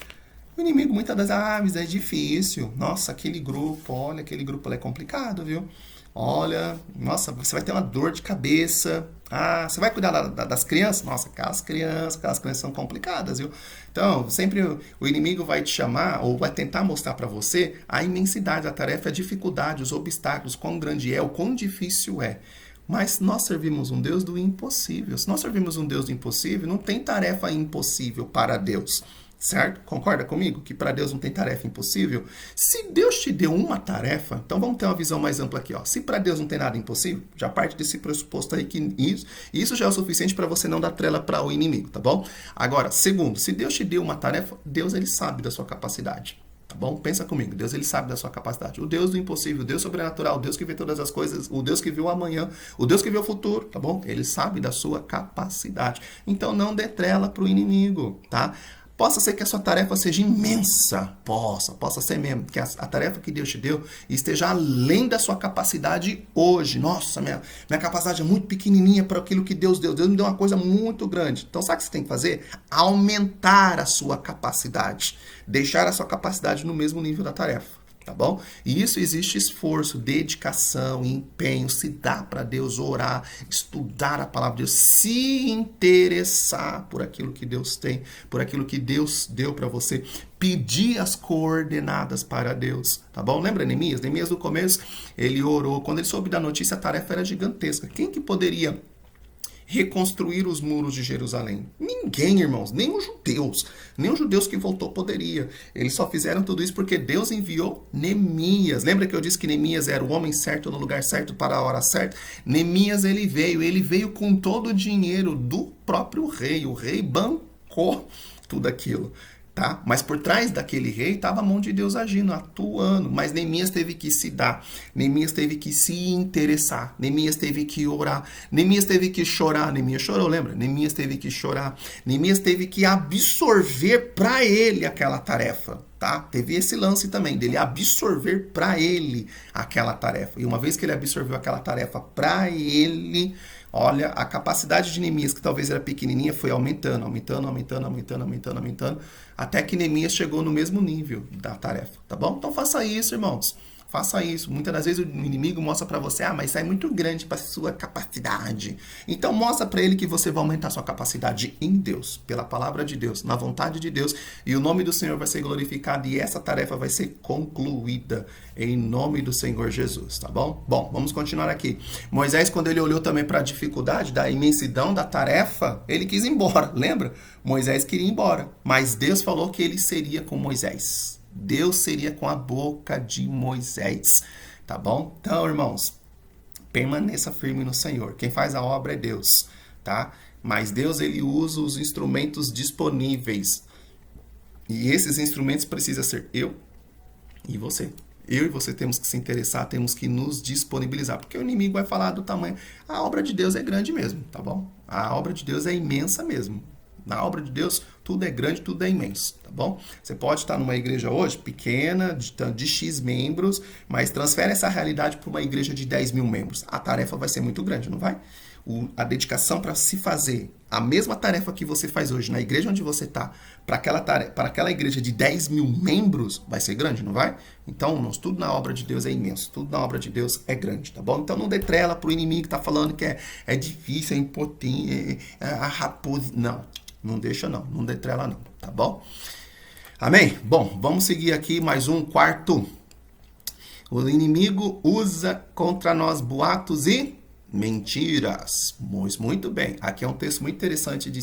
O inimigo muitas vezes, mas é difícil. Nossa, aquele grupo, olha, aquele grupo é complicado, viu? Olha, nossa, você vai ter uma dor de cabeça. Você vai cuidar das crianças? Nossa, aquelas crianças são complicadas, viu? Então, sempre o inimigo vai te chamar ou vai tentar mostrar para você a imensidade da tarefa, a dificuldade, os obstáculos, quão grande é, o quão difícil é. Mas nós servimos um Deus do impossível. Se nós servimos um Deus do impossível, não tem tarefa impossível para Deus. Certo? Concorda comigo? Que para Deus não tem tarefa impossível? Se Deus te deu uma tarefa, então vamos ter uma visão mais ampla aqui. Ó. Se para Deus não tem nada impossível, já parte desse pressuposto aí que isso já é o suficiente para você não dar trela para o inimigo, tá bom? Agora, segundo, se Deus te deu uma tarefa, Deus ele sabe da sua capacidade. Tá bom? Pensa comigo. Deus ele sabe da sua capacidade. O Deus do impossível, o Deus sobrenatural, o Deus que vê todas as coisas, o Deus que viu o amanhã, o Deus que vê o futuro, tá bom? Ele sabe da sua capacidade. Então não dê trela para o inimigo, tá? Possa ser que a sua tarefa seja imensa. Possa ser mesmo. Que a tarefa que Deus te deu esteja além da sua capacidade hoje. Nossa, minha capacidade é muito pequenininha para aquilo que Deus deu. Deus me deu uma coisa muito grande. Então, sabe o que você tem que fazer? Aumentar a sua capacidade. Deixar a sua capacidade no mesmo nível da tarefa. Tá bom? E isso existe esforço, dedicação, empenho, se dar para Deus, orar, estudar a palavra de Deus, se interessar por aquilo que Deus tem, por aquilo que Deus deu para você, pedir as coordenadas para Deus, tá bom? Lembra Neemias? Neemias no começo, ele orou, quando ele soube da notícia, a tarefa era gigantesca. Quem que poderia reconstruir os muros de Jerusalém? Ninguém, irmãos, nem os judeus que voltou poderia. Eles só fizeram tudo isso porque Deus enviou Neemias. Lembra que eu disse que Neemias era o homem certo no lugar certo para a hora certa? Neemias ele veio com todo o dinheiro do próprio rei. O rei bancou tudo aquilo. Tá? Mas por trás daquele rei estava a mão de Deus agindo, atuando. Mas Neemias teve que se dar. Neemias teve que se interessar. Neemias teve que orar. Neemias teve que chorar. Neemias chorou, lembra? Neemias teve que chorar. Neemias teve que absorver para ele aquela tarefa. Tá? Teve esse lance também, dele absorver para ele aquela tarefa. E uma vez que ele absorveu aquela tarefa para ele, olha, a capacidade de Neemias, que talvez era pequenininha, foi aumentando, até que Neemias chegou no mesmo nível da tarefa, tá bom? Então faça isso, irmãos. Faça isso. Muitas das vezes o inimigo mostra para você, mas isso é muito grande para sua capacidade. Então mostra para ele que você vai aumentar sua capacidade em Deus, pela palavra de Deus, na vontade de Deus, e o nome do Senhor vai ser glorificado e essa tarefa vai ser concluída em nome do Senhor Jesus, tá bom? Bom, vamos continuar aqui. Moisés, quando ele olhou também para a dificuldade, da imensidão da tarefa, ele quis ir embora, lembra? Moisés queria ir embora, mas Deus falou que ele seria com Moisés. Deus seria com a boca de Moisés, tá bom? Então, irmãos, permaneça firme no Senhor. Quem faz a obra é Deus, tá? Mas Deus, ele usa os instrumentos disponíveis. E esses instrumentos precisam ser eu e você. Eu e você temos que se interessar, temos que nos disponibilizar, porque o inimigo vai falar do tamanho. A obra de Deus é grande mesmo, tá bom? A obra de Deus é imensa mesmo. Na obra de Deus, tudo é grande, tudo é imenso, tá bom? Você pode estar numa igreja hoje, pequena, de X membros, mas transfere essa realidade para uma igreja de 10 mil membros. A tarefa vai ser muito grande, não vai? A dedicação para se fazer a mesma tarefa que você faz hoje na igreja onde você está, para aquela igreja de 10 mil membros, vai ser grande, não vai? Então, irmãos, tudo na obra de Deus é imenso, tudo na obra de Deus é grande, tá bom? Então, não dê trela para o inimigo que está falando que é difícil, é impotente, a raposa. Não deixa não dê trela não, tá bom? Amém? Bom, vamos seguir aqui mais um quarto. O inimigo usa contra nós boatos e mentiras. Muito bem. Aqui é um texto muito interessante de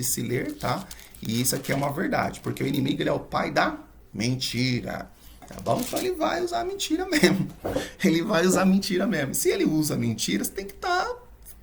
se ler, tá? E isso aqui é uma verdade, porque o inimigo ele é o pai da mentira. Tá bom? Então ele vai usar a mentira mesmo. Ele vai usar a mentira mesmo. Se ele usa mentiras, tem que estar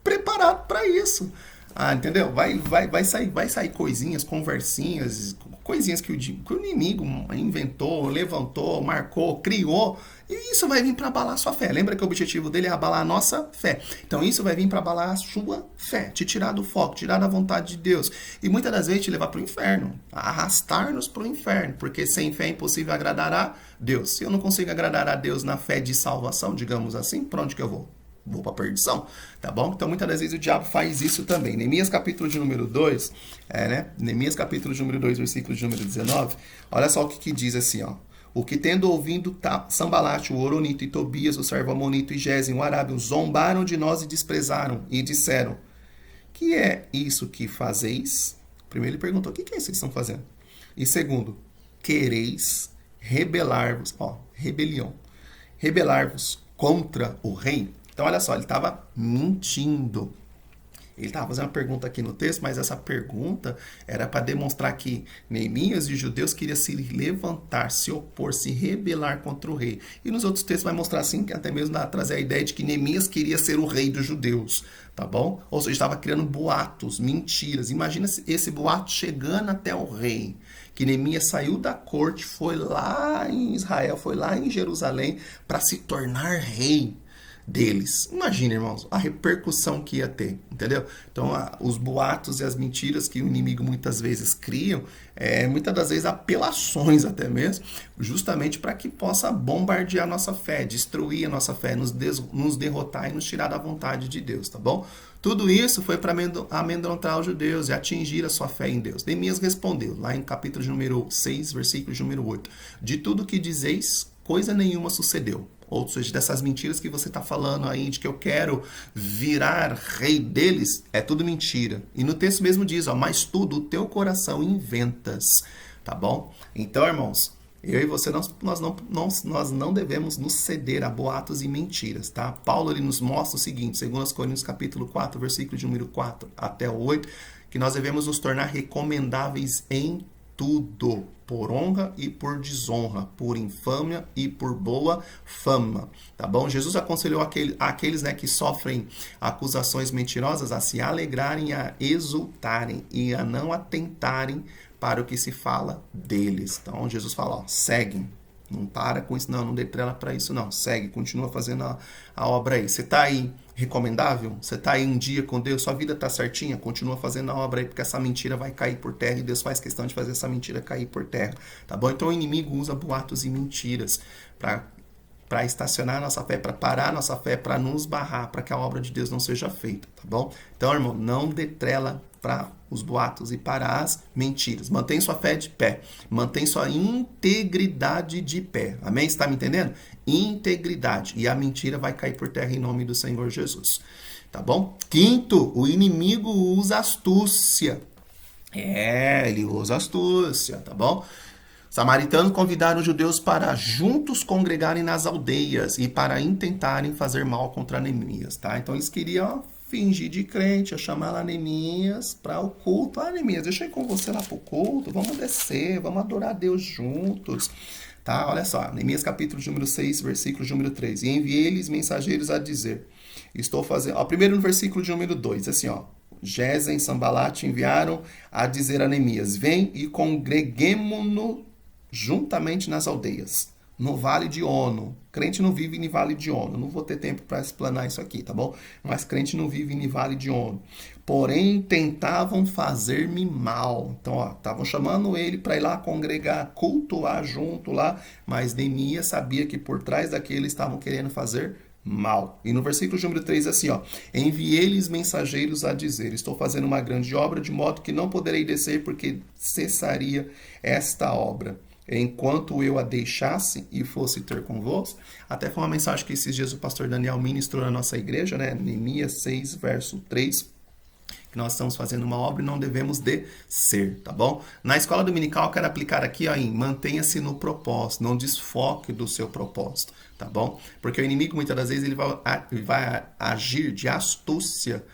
preparado para isso. Ah, entendeu? Vai sair coisinhas, conversinhas, coisinhas que o inimigo inventou, levantou, marcou, criou. E isso vai vir para abalar a sua fé. Lembra que o objetivo dele é abalar a nossa fé. Então isso vai vir para abalar a sua fé, te tirar do foco, tirar da vontade de Deus. E muitas das vezes te levar para o inferno, arrastar-nos para o inferno. Porque sem fé é impossível agradar a Deus. Se eu não consigo agradar a Deus na fé de salvação, digamos assim, para onde que eu vou? Vou para a perdição, tá bom? Então, muitas das vezes o diabo faz isso também. Neemias capítulo de número 2, Neemias capítulo de número 2, versículo de número 19, olha só o que diz assim, ó. O que tendo ouvido Sambalate, o Horonito, e Tobias, o servo Amonito, e Gesem, o Arábio, zombaram de nós e desprezaram, e disseram, que é isso que fazeis? Primeiro ele perguntou, o que é isso que vocês estão fazendo? E segundo, quereis rebelar-vos, rebelar-vos contra o rei? Então, olha só, ele estava mentindo. Ele estava fazendo uma pergunta aqui no texto, mas essa pergunta era para demonstrar que Neemias e os judeus queriam se levantar, se opor, se rebelar contra o rei. E nos outros textos vai mostrar assim, que até mesmo trazer a ideia de que Neemias queria ser o rei dos judeus, tá bom? Ou seja, estava criando boatos, mentiras. Imagina esse boato chegando até o rei. Que Neemias saiu da corte, foi lá em Israel, foi lá em Jerusalém para se tornar rei deles. Imagina, irmãos, a repercussão que ia ter, entendeu? Então, os boatos e as mentiras que o inimigo muitas vezes criam, muitas das vezes apelações até mesmo, justamente para que possa bombardear a nossa fé, destruir a nossa fé, nos derrotar e nos tirar da vontade de Deus, tá bom? Tudo isso foi para amedrontar os judeus e atingir a sua fé em Deus. Neemias respondeu, lá em capítulo de número 6, versículo de número 8, de tudo que dizeis, coisa nenhuma sucedeu. Ou seja, dessas mentiras que você está falando aí, de que eu quero virar rei deles, é tudo mentira. E no texto mesmo diz, ó, mas tudo o teu coração inventas, tá bom? Então, irmãos, eu e você, nós não devemos nos ceder a boatos e mentiras, tá? Paulo ele nos mostra o seguinte, 2 Coríntios capítulo 4, versículo de número 4 até o 8, que nós devemos nos tornar recomendáveis em tudo, por honra e por desonra, por infâmia e por boa fama, tá bom? Jesus aconselhou aqueles que sofrem acusações mentirosas a se alegrarem, a exultarem e a não atentarem para o que se fala deles. Então Jesus fala, ó, segue, não para com isso, não dê trela para isso, não, segue, continua fazendo a obra aí. Você está aí recomendável? Você está aí em dia com Deus? Sua vida está certinha? Continua fazendo a obra aí, porque essa mentira vai cair por terra e Deus faz questão de fazer essa mentira cair por terra, tá bom? Então o inimigo usa boatos e mentiras para estacionar a nossa fé, para parar a nossa fé, para nos barrar, para que a obra de Deus não seja feita, tá bom? Então, irmão, não dê trela para os boatos e para as mentiras. Mantém sua fé de pé. Mantém sua integridade de pé. Amém? Você está me entendendo? Integridade. E a mentira vai cair por terra em nome do Senhor Jesus. Tá bom? Quinto, o inimigo usa astúcia. Ele usa astúcia, tá bom? Samaritanos convidaram os judeus para juntos congregarem nas aldeias e para intentarem fazer mal contra Neemias, tá? Então eles queriam fingir de crente, chamar lá Neemias para o culto. Neemias, deixa eu ir com você lá para o culto, vamos descer, vamos adorar a Deus juntos. Tá? Olha só, Neemias capítulo de número 6, versículo de número 3. E enviei-lhes mensageiros a dizer, estou fazendo... Ó, primeiro no versículo de número 2, assim, ó. Gesem, Sambalate enviaram a dizer a Neemias, vem e congreguemo-nos juntamente nas aldeias, no Vale de Ono. Crente não vive em Vale de Ono. Não vou ter tempo para explanar isso aqui, tá bom? Mas crente não vive em Vale de Ono. Porém, tentavam fazer-me mal. Então, ó, estavam chamando ele para ir lá congregar, cultuar junto lá, mas Neemias sabia que por trás daquilo estavam querendo fazer mal. E no versículo de número 3, assim, ó, enviei-lhes mensageiros a dizer, estou fazendo uma grande obra, de modo que não poderei descer, porque cessaria esta obra enquanto eu a deixasse e fosse ter convosco. Até foi uma mensagem que esses dias o pastor Daniel ministrou na nossa igreja, né? Neemias 6, verso 3, que nós estamos fazendo uma obra e não devemos descer, tá bom? Na escola dominical, eu quero aplicar aqui ó, em mantenha-se no propósito, não desfoque do seu propósito, tá bom? Porque o inimigo, muitas das vezes, ele vai agir de astúcia,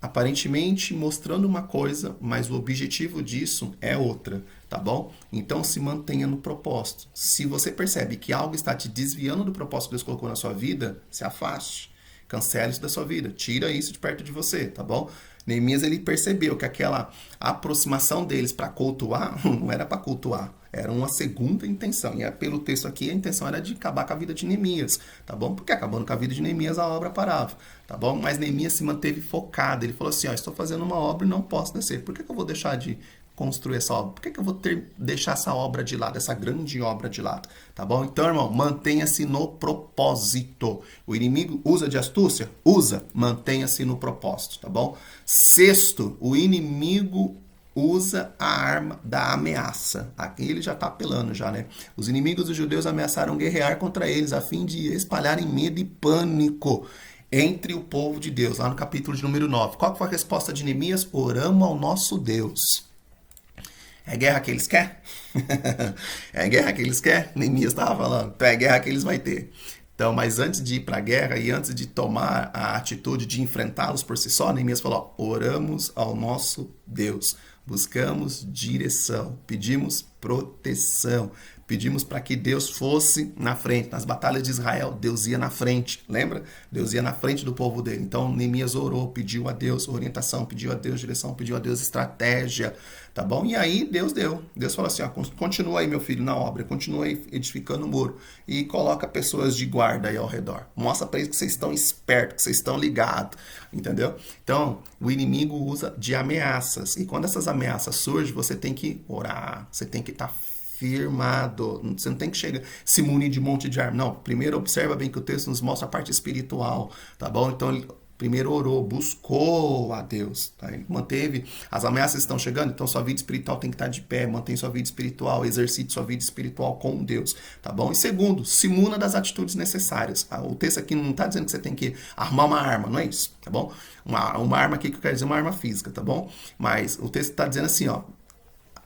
aparentemente mostrando uma coisa, mas o objetivo disso é outra, tá bom? Então se mantenha no propósito. Se você percebe que algo está te desviando do propósito que Deus colocou na sua vida, se afaste. Cancele isso da sua vida, tira isso de perto de você, tá bom? Neemias, ele percebeu que aquela aproximação deles para cultuar, não era para cultuar, era uma segunda intenção. E pelo texto aqui, a intenção era de acabar com a vida de Neemias, tá bom? Porque acabando com a vida de Neemias, a obra parava, tá bom? Mas Neemias se manteve focado, ele falou assim, ó, estou fazendo uma obra e não posso descer, por que eu vou deixar de construir essa obra? Por que eu vou deixar essa obra de lado, essa grande obra de lado? Tá bom? Então, irmão, mantenha-se no propósito. O inimigo usa de astúcia? Usa. Mantenha-se no propósito, tá bom? Sexto, o inimigo usa a arma da ameaça. Aqui ele já está apelando já, né? Os inimigos dos judeus ameaçaram guerrear contra eles a fim de espalharem medo e pânico entre o povo de Deus, lá no capítulo de número 9. Qual foi a resposta de Neemias? Oramos ao nosso Deus. É guerra que eles querem? É guerra que eles querem? Neemias estava falando. Então é guerra que eles vão ter. Então, mas antes de ir para a guerra e antes de tomar a atitude de enfrentá-los por si só, Neemias falou, ó, oramos ao nosso Deus, buscamos direção, pedimos proteção, pedimos para que Deus fosse na frente. Nas batalhas de Israel, Deus ia na frente, lembra? Deus ia na frente do povo dele. Então, Neemias orou, pediu a Deus orientação, pediu a Deus direção, pediu a Deus estratégia, tá bom? E aí, Deus deu. Deus falou assim, ó, continua aí, meu filho, na obra, continua aí edificando o muro e coloca pessoas de guarda aí ao redor. Mostra para eles que vocês estão espertos, que vocês estão ligados, entendeu? Então, o inimigo usa de ameaças. E quando essas ameaças surgem, você tem que orar, você tem que estar firmado, você não tem que chegar, se munir de um monte de arma, não, primeiro observa bem que o texto nos mostra a parte espiritual, tá bom? Então ele primeiro orou, buscou a Deus, tá? Ele manteve, as ameaças estão chegando, então sua vida espiritual tem que estar de pé, mantém sua vida espiritual, exercite sua vida espiritual com Deus, tá bom? E segundo, se muna das atitudes necessárias, o texto aqui não está dizendo que você tem que armar uma arma, não é isso, tá bom? Uma arma aqui que eu quero dizer uma arma física, tá bom? Mas o texto está dizendo assim, ó,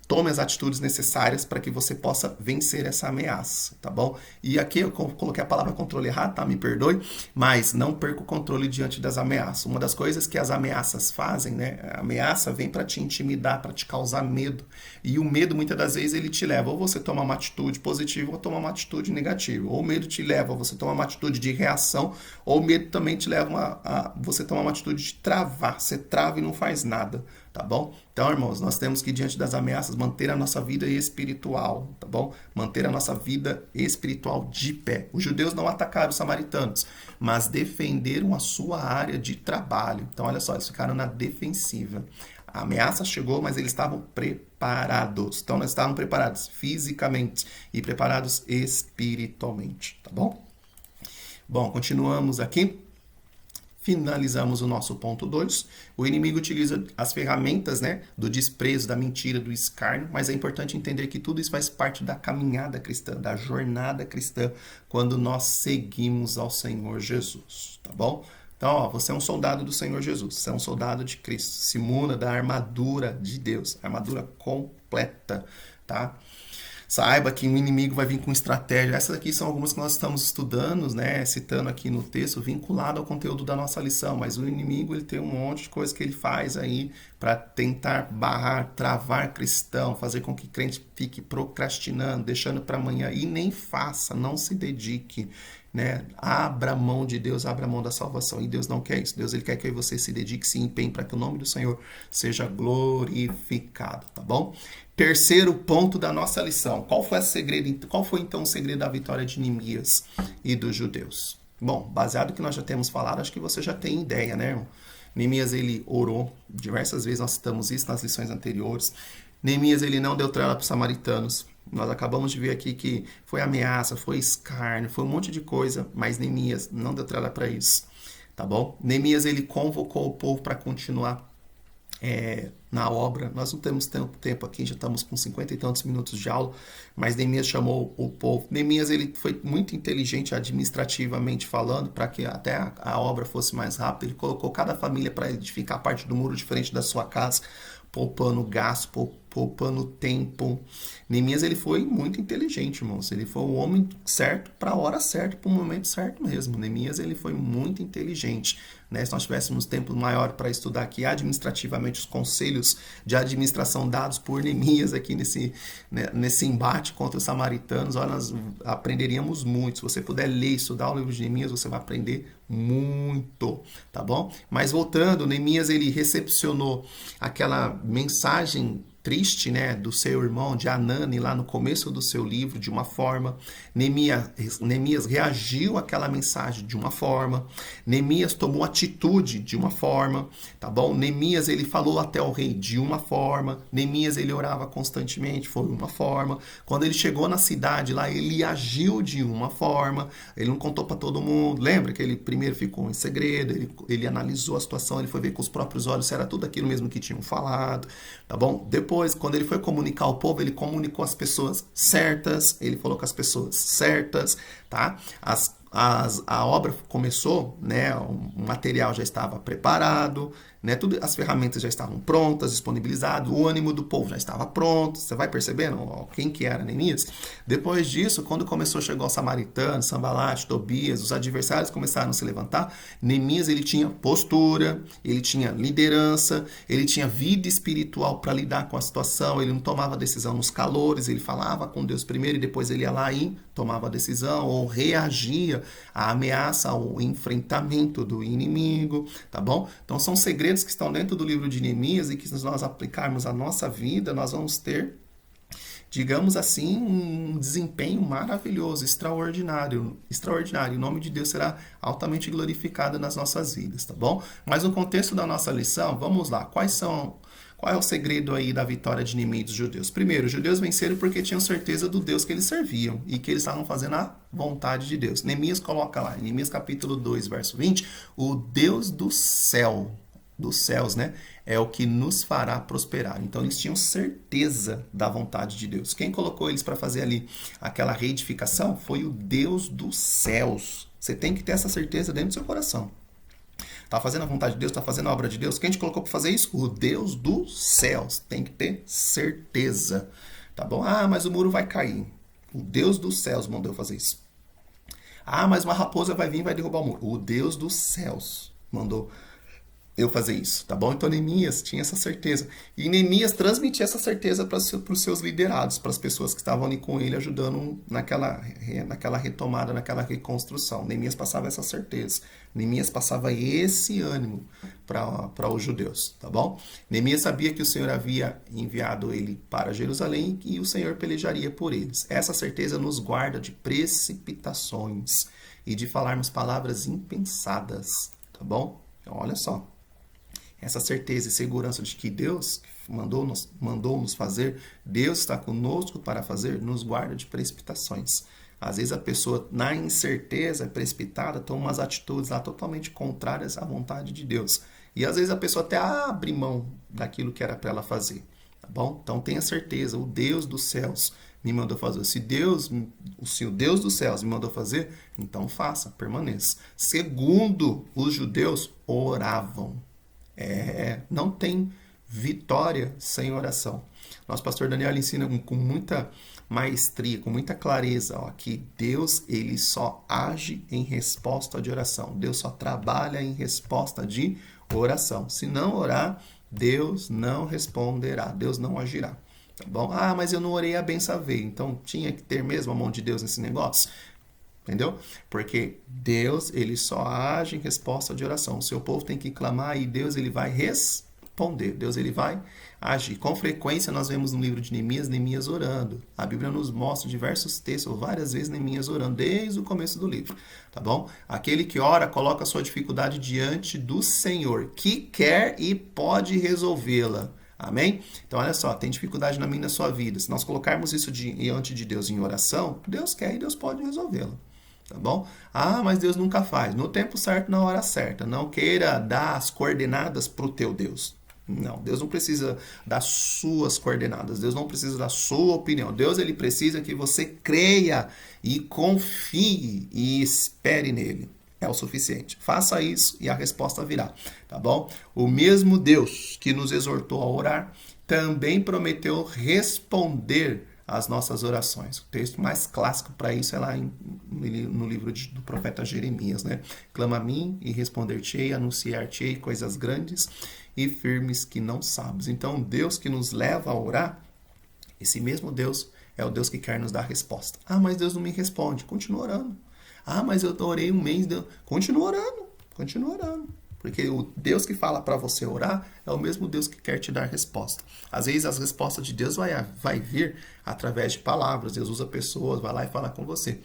tome as atitudes necessárias para que você possa vencer essa ameaça, tá bom? E aqui eu coloquei a palavra controle errado, tá? Me perdoe, mas não perca o controle diante das ameaças. Uma das coisas que as ameaças fazem, né? A ameaça vem para te intimidar, para te causar medo. E o medo, muitas das vezes, ele te leva ou você toma uma atitude positiva ou toma uma atitude negativa. Ou o medo te leva a você tomar uma atitude de reação, ou o medo também te leva a você tomar uma atitude de travar. Você trava e não faz nada, tá bom? Então, irmãos, nós temos que, diante das ameaças, manter a nossa vida espiritual, tá bom? Manter a nossa vida espiritual de pé. Os judeus não atacaram os samaritanos, mas defenderam a sua área de trabalho. Então, olha só, eles ficaram na defensiva. A ameaça chegou, mas eles estavam preparados. Então, nós estávamos preparados fisicamente e preparados espiritualmente, tá bom? Bom, continuamos aqui. Finalizamos o nosso ponto 2. O inimigo utiliza as ferramentas, né, do desprezo, da mentira, do escárnio, mas é importante entender que tudo isso faz parte da caminhada cristã, da jornada cristã, quando nós seguimos ao Senhor Jesus, tá bom? Então, ó, você é um soldado do Senhor Jesus, você é um soldado de Cristo, se muna da armadura de Deus, armadura completa, tá? Saiba que o inimigo vai vir com estratégia. Essas aqui são algumas que nós estamos estudando, né? Citando aqui no texto, vinculado ao conteúdo da nossa lição. Mas o inimigo, ele tem um monte de coisa que ele faz aí para tentar barrar, travar cristão, fazer com que crente fique procrastinando, deixando para amanhã. E nem faça, não se dedique, né? Abra mão de Deus, abra mão da salvação. E Deus não quer isso. Deus, ele quer que você se dedique, se empenhe para que o nome do Senhor seja glorificado, tá bom? Terceiro ponto da nossa lição. Qual foi então o segredo da vitória de Neemias e dos judeus? Bom, baseado no que nós já temos falado, acho que você já tem ideia, né, irmão? Neemias, ele orou. Diversas vezes nós citamos isso nas lições anteriores. Neemias, ele não deu trela para os samaritanos. Nós acabamos de ver aqui que foi ameaça, foi escárnio, foi um monte de coisa, mas Neemias não deu trela para isso, tá bom? Neemias, ele convocou o povo para continuar na obra. Nós não temos tanto tempo aqui, já estamos com 50 e tantos minutos de aula, mas Neemias chamou o povo. Neemias ele foi muito inteligente administrativamente falando, para que até a obra fosse mais rápida. Ele colocou cada família para edificar parte do muro diferente da sua casa, poupando gasto, poupando tempo. Neemias ele foi muito inteligente, irmãos. Ele foi o homem certo para a hora certa, para o momento certo mesmo. Neemias ele foi muito inteligente. Né? Se nós tivéssemos tempo maior para estudar aqui administrativamente os conselhos de administração dados por Neemias aqui nesse embate contra os samaritanos, olha, nós aprenderíamos muito. Se você puder ler e estudar o livro de Neemias, você vai aprender muito, tá bom? Mas voltando, Neemias ele recepcionou aquela mensagem triste, né, do seu irmão, de Anani, lá no começo do seu livro, de uma forma. Neemias reagiu àquela mensagem de uma forma. Neemias tomou atitude de uma forma, tá bom? Neemias, ele falou até o rei de uma forma. Neemias, ele orava constantemente, foi uma forma. Quando ele chegou na cidade lá, ele agiu de uma forma. Ele não contou para todo mundo. Lembra que ele primeiro ficou em segredo, ele analisou a situação, ele foi ver com os próprios olhos se era tudo aquilo mesmo que tinham falado, tá bom? Depois, quando ele foi comunicar ao povo, ele comunicou as pessoas certas, ele falou com as pessoas certas, tá? A obra começou, né? O material já estava preparado, né? As ferramentas já estavam prontas, disponibilizadas, o ânimo do povo já estava pronto. Você vai percebendo quem que era Neemias? Depois disso, quando começou a chegar os samaritanos, Sanbalate, Tobias, os adversários começaram a se levantar, Neemias ele tinha postura, ele tinha liderança, ele tinha vida espiritual para lidar com a situação, ele não tomava decisão nos calores, ele falava com Deus primeiro e depois ele ia lá e tomava a decisão ou reagia à ameaça, ao enfrentamento do inimigo, tá bom? Então são segredos que estão dentro do livro de Neemias e que se nós aplicarmos à nossa vida, nós vamos ter, digamos assim, um desempenho maravilhoso, extraordinário. O nome de Deus será altamente glorificado nas nossas vidas, tá bom? Mas no contexto da nossa lição, vamos lá, qual é o segredo aí da vitória de Neemias dos judeus? Primeiro, os judeus venceram porque tinham certeza do Deus que eles serviam e que eles estavam fazendo a vontade de Deus. Neemias coloca lá, em Neemias capítulo 2, verso 20, o Deus do céu, dos céus, né? É o que nos fará prosperar. Então eles tinham certeza da vontade de Deus. Quem colocou eles para fazer ali aquela reedificação foi o Deus dos céus. Você tem que ter essa certeza dentro do seu coração. Está fazendo a vontade de Deus, está fazendo a obra de Deus. Quem te colocou para fazer isso? O Deus dos céus. Tem que ter certeza. Tá bom? Ah, mas o muro vai cair. O Deus dos céus mandou eu fazer isso. Ah, mas uma raposa vai vir e vai derrubar o muro. O Deus dos céus mandou eu fazer isso, tá bom? Então Neemias tinha essa certeza. E Neemias transmitia essa certeza para os seus liderados, para as pessoas que estavam ali com ele, ajudando naquela retomada, naquela reconstrução. Neemias passava essa certeza. Neemias passava esse ânimo para os judeus, tá bom? Neemias sabia que o Senhor havia enviado ele para Jerusalém e o Senhor pelejaria por eles. Essa certeza nos guarda de precipitações e de falarmos palavras impensadas, tá bom? Então, olha só. Essa certeza e segurança de que Deus mandou-nos fazer, Deus está conosco para fazer, nos guarda de precipitações. Às vezes a pessoa, na incerteza, precipitada, toma umas atitudes lá totalmente contrárias à vontade de Deus. E às vezes a pessoa até abre mão daquilo que era para ela fazer. Tá bom? Então tenha certeza, o Deus dos céus me mandou fazer. Se o Deus dos céus me mandou fazer, então faça, permaneça. Segundo, os judeus oravam. Não tem vitória sem oração. Nosso pastor Daniel ensina com muita maestria, com muita clareza, que Deus ele só age em resposta de oração. Deus só trabalha em resposta de oração. Se não orar, Deus não responderá, Deus não agirá. Tá bom? Ah, mas eu não orei, a benção veio. Então tinha que ter mesmo a mão de Deus nesse negócio. Entendeu? Porque Deus, ele só age em resposta de oração. O seu povo tem que clamar e Deus, ele vai responder. Deus, ele vai agir. Com frequência, nós vemos no livro de Neemias orando. A Bíblia nos mostra diversos textos, várias vezes Neemias orando, desde o começo do livro. Tá bom? Aquele que ora, coloca a sua dificuldade diante do Senhor, que quer e pode resolvê-la. Amém? Então, olha só, tem dificuldade na minha e na sua vida. Se nós colocarmos isso diante de Deus em oração, Deus quer e Deus pode resolvê-la. Tá bom? Ah, mas Deus nunca faz. No tempo certo, na hora certa. Não queira dar as coordenadas para o teu Deus. Não, Deus não precisa das suas coordenadas, Deus não precisa da sua opinião. Deus, ele precisa que você creia e confie e espere nele. É o suficiente. Faça isso e a resposta virá, tá bom? O mesmo Deus que nos exortou a orar também prometeu responder às nossas orações. O texto mais clássico para isso é lá no livro do profeta Jeremias, né? Clama a mim e responder-te-ei, anunciar-te-ei coisas grandes e firmes que não sabes. Então, Deus que nos leva a orar, esse mesmo Deus é o Deus que quer nos dar resposta. Ah, mas Deus não me responde. Continua orando. Ah, mas eu orei um mês. Deus... Continua orando. Continua orando. Porque o Deus que fala para você orar é o mesmo Deus que quer te dar resposta. Às vezes as respostas de Deus vai vir através de palavras. Deus usa pessoas, vai lá e fala com você.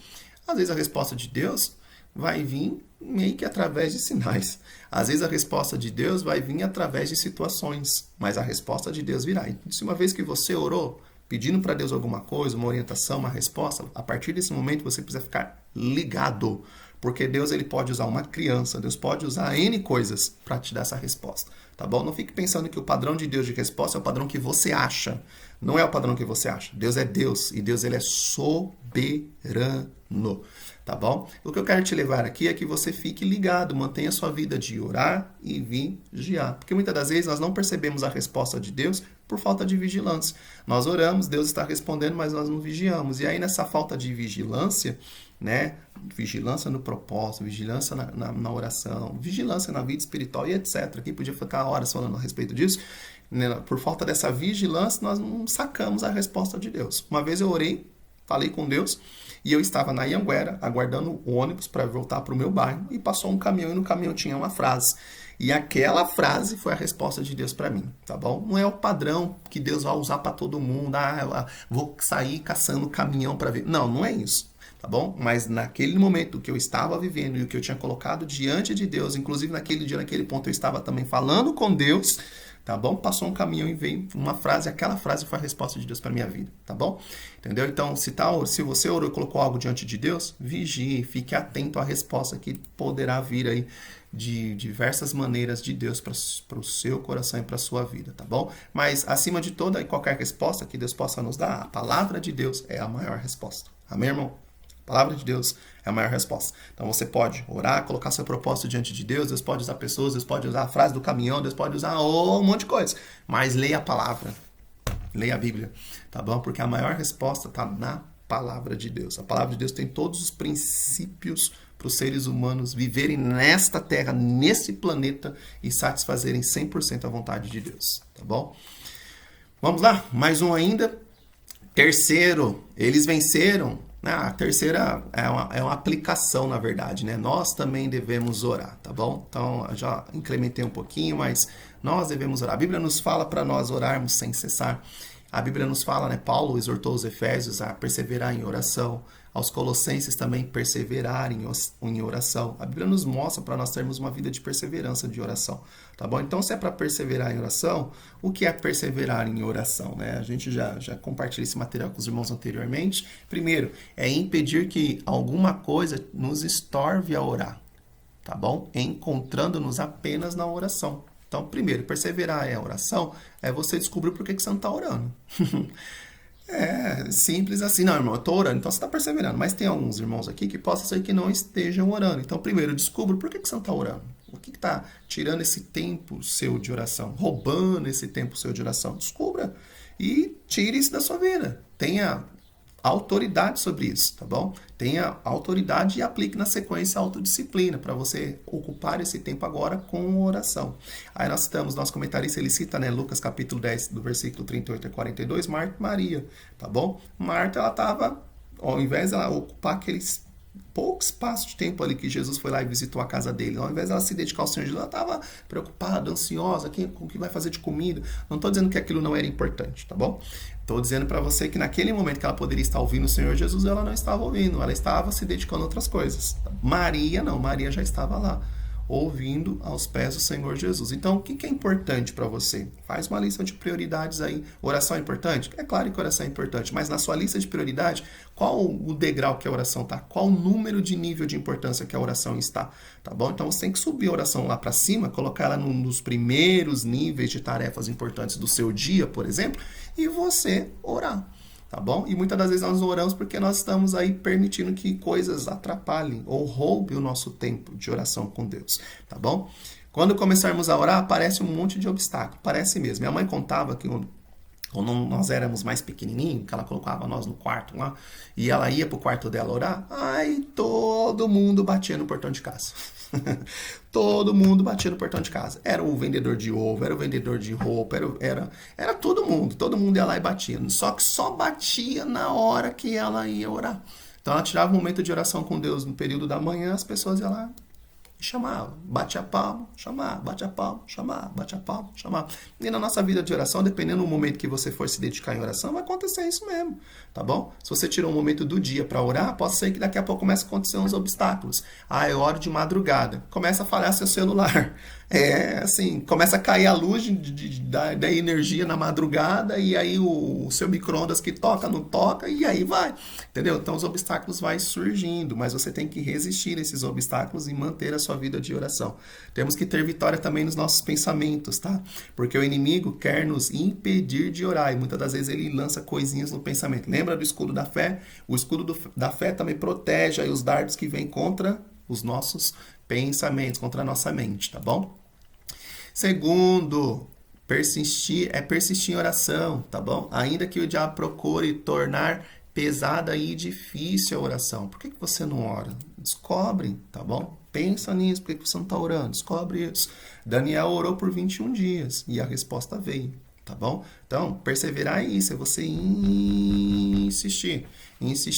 Às vezes a resposta de Deus vai vir meio que através de sinais. Às vezes a resposta de Deus vai vir através de situações. Mas a resposta de Deus virá. E se uma vez que você orou, pedindo para Deus alguma coisa, uma orientação, uma resposta, a partir desse momento você precisa ficar ligado. Porque Deus, ele pode usar uma criança, Deus pode usar N coisas para te dar essa resposta, tá bom? Não fique pensando que o padrão de Deus de resposta é o padrão que você acha. Não é o padrão que você acha. Deus é Deus e Deus, ele é soberano, tá bom? O que eu quero te levar aqui é que você fique ligado, mantenha a sua vida de orar e vigiar. Porque muitas das vezes nós não percebemos a resposta de Deus por falta de vigilância. Nós oramos, Deus está respondendo, mas nós não vigiamos. E aí nessa falta de vigilância, né? Vigilância no propósito, vigilância na oração, vigilância na vida espiritual e etc. Quem podia ficar horas falando a respeito disso, né? Por falta dessa vigilância, nós não sacamos a resposta de Deus. Uma vez eu orei, falei com Deus, e eu estava na Anhanguera, aguardando o ônibus para voltar para o meu bairro, e passou um caminhão, e no caminhão tinha uma frase. E aquela frase foi a resposta de Deus para mim, tá bom? Não é o padrão que Deus vai usar para todo mundo, vou sair caçando caminhão para ver. Não, não é isso. Tá bom? Mas naquele momento que eu estava vivendo e o que eu tinha colocado diante de Deus, inclusive naquele dia, naquele ponto, eu estava também falando com Deus, tá bom? Passou um caminhão e veio uma frase, aquela frase foi a resposta de Deus para minha vida, tá bom? Entendeu? Então, se você orou e colocou algo diante de Deus, vigie, fique atento à resposta que poderá vir aí de diversas maneiras de Deus para o seu coração e para a sua vida, tá bom? Mas, acima de toda e qualquer resposta que Deus possa nos dar, a palavra de Deus é a maior resposta. Amém, irmão? A palavra de Deus é a maior resposta. Então você pode orar, colocar seu propósito diante de Deus, Deus pode usar pessoas, Deus pode usar a frase do caminhão, Deus pode usar um monte de coisa. Mas leia a palavra, leia a Bíblia, tá bom? Porque a maior resposta está na palavra de Deus. A palavra de Deus tem todos os princípios para os seres humanos viverem nesta terra, nesse planeta e satisfazerem 100% a vontade de Deus, tá bom? Vamos lá, mais um ainda. Terceiro, eles venceram. A terceira é uma aplicação, na verdade, né? Nós também devemos orar, tá bom? Então, já incrementei um pouquinho, mas nós devemos orar. A Bíblia nos fala para nós orarmos sem cessar. A Bíblia nos fala, né? Paulo exortou os Efésios a perseverar em oração, aos Colossenses também perseverarem em oração. A Bíblia nos mostra para nós termos uma vida de perseverança de oração, tá bom? Então, se é para perseverar em oração, o que é perseverar em oração, né? A gente já compartilhou esse material com os irmãos anteriormente. Primeiro, é impedir que alguma coisa nos estorve a orar, tá bom? Encontrando-nos apenas na oração. Então, primeiro, perseverar em oração é você descobrir por que você não está orando. É simples assim. Não, irmão, eu estou orando, então você está perseverando. Mas tem alguns irmãos aqui que possa ser que não estejam orando. Então, primeiro, descubra por que você não está orando. O que está tirando esse tempo seu de oração? Roubando esse tempo seu de oração? Descubra e tire isso da sua vida. Tenha autoridade sobre isso, tá bom? Tenha autoridade e aplique na sequência a autodisciplina para você ocupar esse tempo agora com oração. Aí nós citamos, nosso comentarista, ele cita, né, Lucas capítulo 10, do versículo 38 a 42, Marta e Maria, tá bom? Marta, ela estava, ao invés de ela ocupar aqueles pouco espaço de tempo ali que Jesus foi lá e visitou a casa dele, ao invés dela se dedicar ao Senhor Jesus, ela estava preocupada, ansiosa, com o que vai fazer de comida. Não estou dizendo que aquilo não era importante, tá bom? Estou dizendo para você que naquele momento que ela poderia estar ouvindo o Senhor Jesus, ela não estava ouvindo, ela estava se dedicando a outras coisas. Maria não, Maria já estava lá, ouvindo aos pés do Senhor Jesus. Então, o que é importante para você? Faz uma lista de prioridades aí. Oração é importante? É claro que oração é importante, mas na sua lista de prioridade, qual o degrau que a oração está? Qual o número de nível de importância que a oração está? Tá bom? Então, você tem que subir a oração lá para cima, colocar ela nos primeiros níveis de tarefas importantes do seu dia, por exemplo, e você orar. Tá bom? E muitas das vezes nós oramos porque nós estamos aí permitindo que coisas atrapalhem ou roubem o nosso tempo de oração com Deus, tá bom? Quando começarmos a orar, aparece um monte de obstáculo, parece mesmo. Minha mãe contava que quando nós éramos mais pequenininhos, que ela colocava nós no quarto lá, e ela ia pro quarto dela orar, aí todo mundo batia no portão de casa. Todo mundo batia no portão de casa. Era o vendedor de ovo, era o vendedor de roupa, era todo mundo ia lá e batia. Só que só batia na hora que ela ia orar. Então ela tirava um momento de oração com Deus no período da manhã, as pessoas iam lá e chamavam, batia palma, chamava, batia palma, chamava, batia palma, chamava. E na nossa vida de oração, dependendo do momento que você for se dedicar em oração, vai acontecer isso mesmo, tá bom? Se você tirou um momento do dia para orar, pode ser que daqui a pouco comece a acontecer uns obstáculos. Ah, eu oro de madrugada, começa a falhar seu celular. Assim, começa a cair a luz da energia na madrugada e aí o seu micro-ondas que toca, não toca e aí vai, entendeu? Então os obstáculos vão surgindo, mas você tem que resistir a esses obstáculos e manter a sua vida de oração. Temos que ter vitória também nos nossos pensamentos, tá? Porque o inimigo quer nos impedir de orar e muitas das vezes ele lança coisinhas no pensamento. Lembra do escudo da fé? O escudo da fé também protege aí os dardos que vêm contra os nossos pensamentos, contra a nossa mente, tá bom? Segundo, persistir em oração, tá bom? Ainda que o diabo procure tornar pesada e difícil a oração. Por que você não ora? Descobre, tá bom? Pensa nisso, por que você não está orando? Descobre isso. Daniel orou por 21 dias e a resposta veio, tá bom? Então, perseverar é isso, é você insistir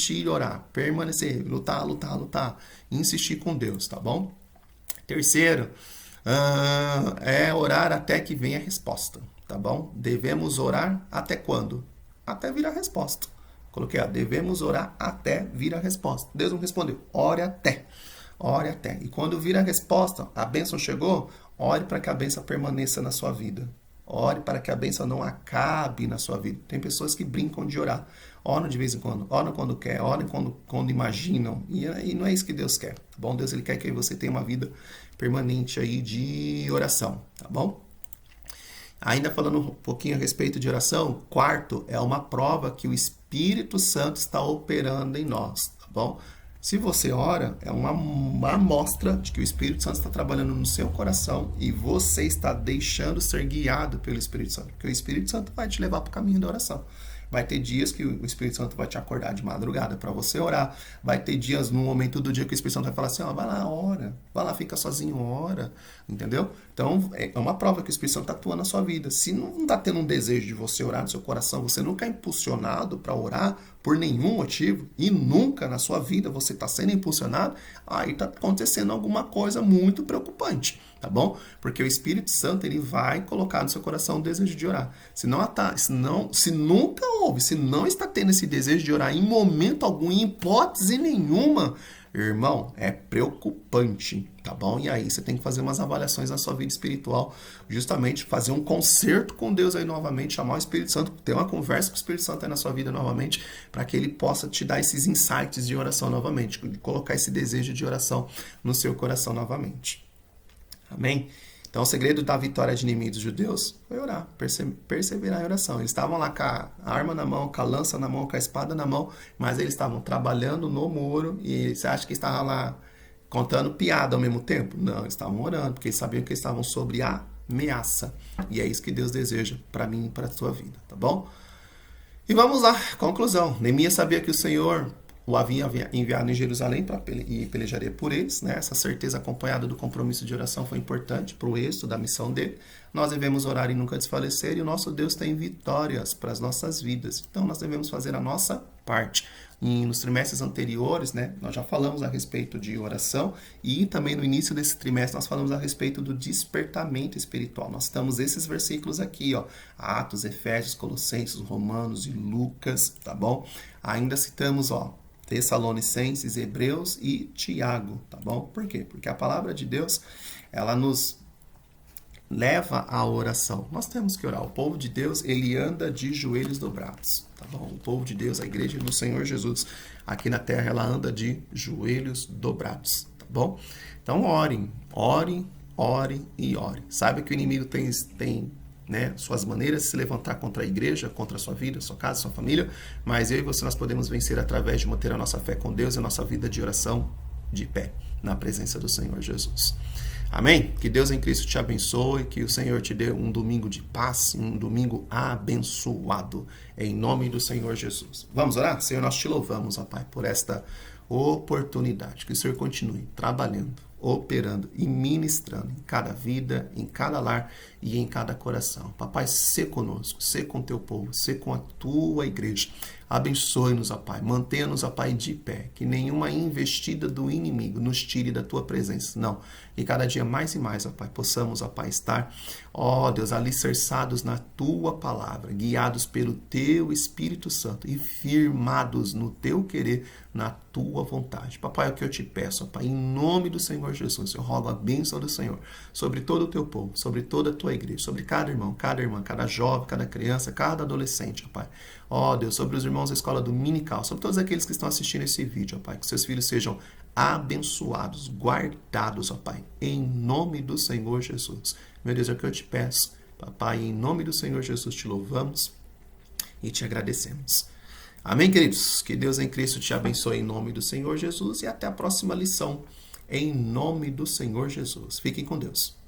e orar, permanecer, lutar, insistir com Deus, tá bom? Terceiro, é orar até que venha a resposta, tá bom? Devemos orar até quando? Até vir a resposta. Coloquei, devemos orar até vir a resposta. Deus não respondeu, ore até. E quando vir a resposta, a bênção chegou, ore para que a bênção permaneça na sua vida. Ore para que a bênção não acabe na sua vida. Tem pessoas que brincam de orar. Oram de vez em quando, oram quando quer, oram quando imaginam. E não é isso que Deus quer, tá bom? Deus ele quer que você tenha uma vida permanente aí de oração, tá bom? Ainda falando um pouquinho a respeito de oração, quarto, é uma prova que o Espírito Santo está operando em nós, tá bom? Se você ora, é uma amostra de que o Espírito Santo está trabalhando no seu coração e você está deixando ser guiado pelo Espírito Santo, porque o Espírito Santo vai te levar para o caminho da oração. Vai ter dias que o Espírito Santo vai te acordar de madrugada para você orar. Vai ter dias, no momento do dia, que o Espírito Santo vai falar assim, vai lá, ora. Vai lá, fica sozinho, ora. Entendeu? Então, é uma prova que o Espírito Santo está atuando na sua vida. Se não está tendo um desejo de você orar no seu coração, você nunca é impulsionado para orar por nenhum motivo, e nunca na sua vida você está sendo impulsionado, aí está acontecendo alguma coisa muito preocupante, tá bom? Porque o Espírito Santo ele vai colocar no seu coração o desejo de orar. Se nunca houve, se não está tendo esse desejo de orar em momento algum, em hipótese nenhuma, irmão, é preocupante, tá bom? E aí você tem que fazer umas avaliações na sua vida espiritual, justamente fazer um concerto com Deus aí novamente, chamar o Espírito Santo, ter uma conversa com o Espírito Santo aí na sua vida novamente, para que ele possa te dar esses insights de oração novamente, colocar esse desejo de oração no seu coração novamente. Amém? Então, o segredo da vitória de inimigos judeus foi orar, perseverar em oração. Eles estavam lá com a arma na mão, com a lança na mão, com a espada na mão, mas eles estavam trabalhando no muro e você acha que estavam lá contando piada ao mesmo tempo? Não, eles estavam orando, porque eles sabiam que eles estavam sobre a ameaça. E é isso que Deus deseja para mim e para a sua vida, tá bom? E vamos lá, conclusão. Neemias sabia que o Senhor o havia enviado em Jerusalém e pelejaria por eles, né? Essa certeza acompanhada do compromisso de oração foi importante para o êxito da missão dele. Nós devemos orar e nunca desfalecer, e o nosso Deus tem vitórias para as nossas vidas. Então nós devemos fazer a nossa parte. E nos trimestres anteriores, né, nós já falamos a respeito de oração, e também no início desse trimestre nós falamos a respeito do despertamento espiritual. Nós estamos esses versículos aqui, ó, Atos, Efésios, Colossenses, Romanos e Lucas, tá bom? Ainda citamos, ó, Tessalonicenses, Hebreus e Tiago, tá bom? Por quê? Porque a palavra de Deus, ela nos leva à oração. Nós temos que orar. O povo de Deus, ele anda de joelhos dobrados, tá bom? O povo de Deus, a igreja do Senhor Jesus, aqui na terra, ela anda de joelhos dobrados, tá bom? Então, orem, orem, orem e orem. Sabe que o inimigo tem né, suas maneiras de se levantar contra a igreja, contra a sua vida, sua casa, sua família, mas eu e você nós podemos vencer através de manter a nossa fé com Deus e a nossa vida de oração de pé, na presença do Senhor Jesus. Amém? Que Deus em Cristo te abençoe, que o Senhor te dê um domingo de paz, um domingo abençoado, em nome do Senhor Jesus. Vamos orar? Senhor, nós te louvamos, ó Pai, por esta oportunidade, que o Senhor continue trabalhando, operando e ministrando em cada vida, em cada lar e em cada coração. Papai, sê conosco, sê com teu povo, sê com a tua igreja. Abençoe-nos, ó Pai, mantenha-nos, ó Pai, de pé, que nenhuma investida do inimigo nos tire da tua presença, não. E cada dia mais e mais, ó Pai, possamos, ó Pai, estar, ó Deus, alicerçados na tua palavra, guiados pelo teu Espírito Santo e firmados no teu querer, na tua vontade. Papai, é o que eu te peço, ó Pai, em nome do Senhor Jesus, eu rogo a bênção do Senhor sobre todo o teu povo, sobre toda a tua igreja, sobre cada irmão, cada irmã, cada jovem, cada criança, cada adolescente, ó Pai. Ó Deus, sobre os irmãos da escola dominical, sobre todos aqueles que estão assistindo esse vídeo, ó Pai, que seus filhos sejam abençoados, guardados, ó Pai, em nome do Senhor Jesus. Meu Deus, é o que eu te peço, Papai, em nome do Senhor Jesus te louvamos e te agradecemos. Amém, queridos? Que Deus em Cristo te abençoe em nome do Senhor Jesus e até a próxima lição, em nome do Senhor Jesus. Fiquem com Deus.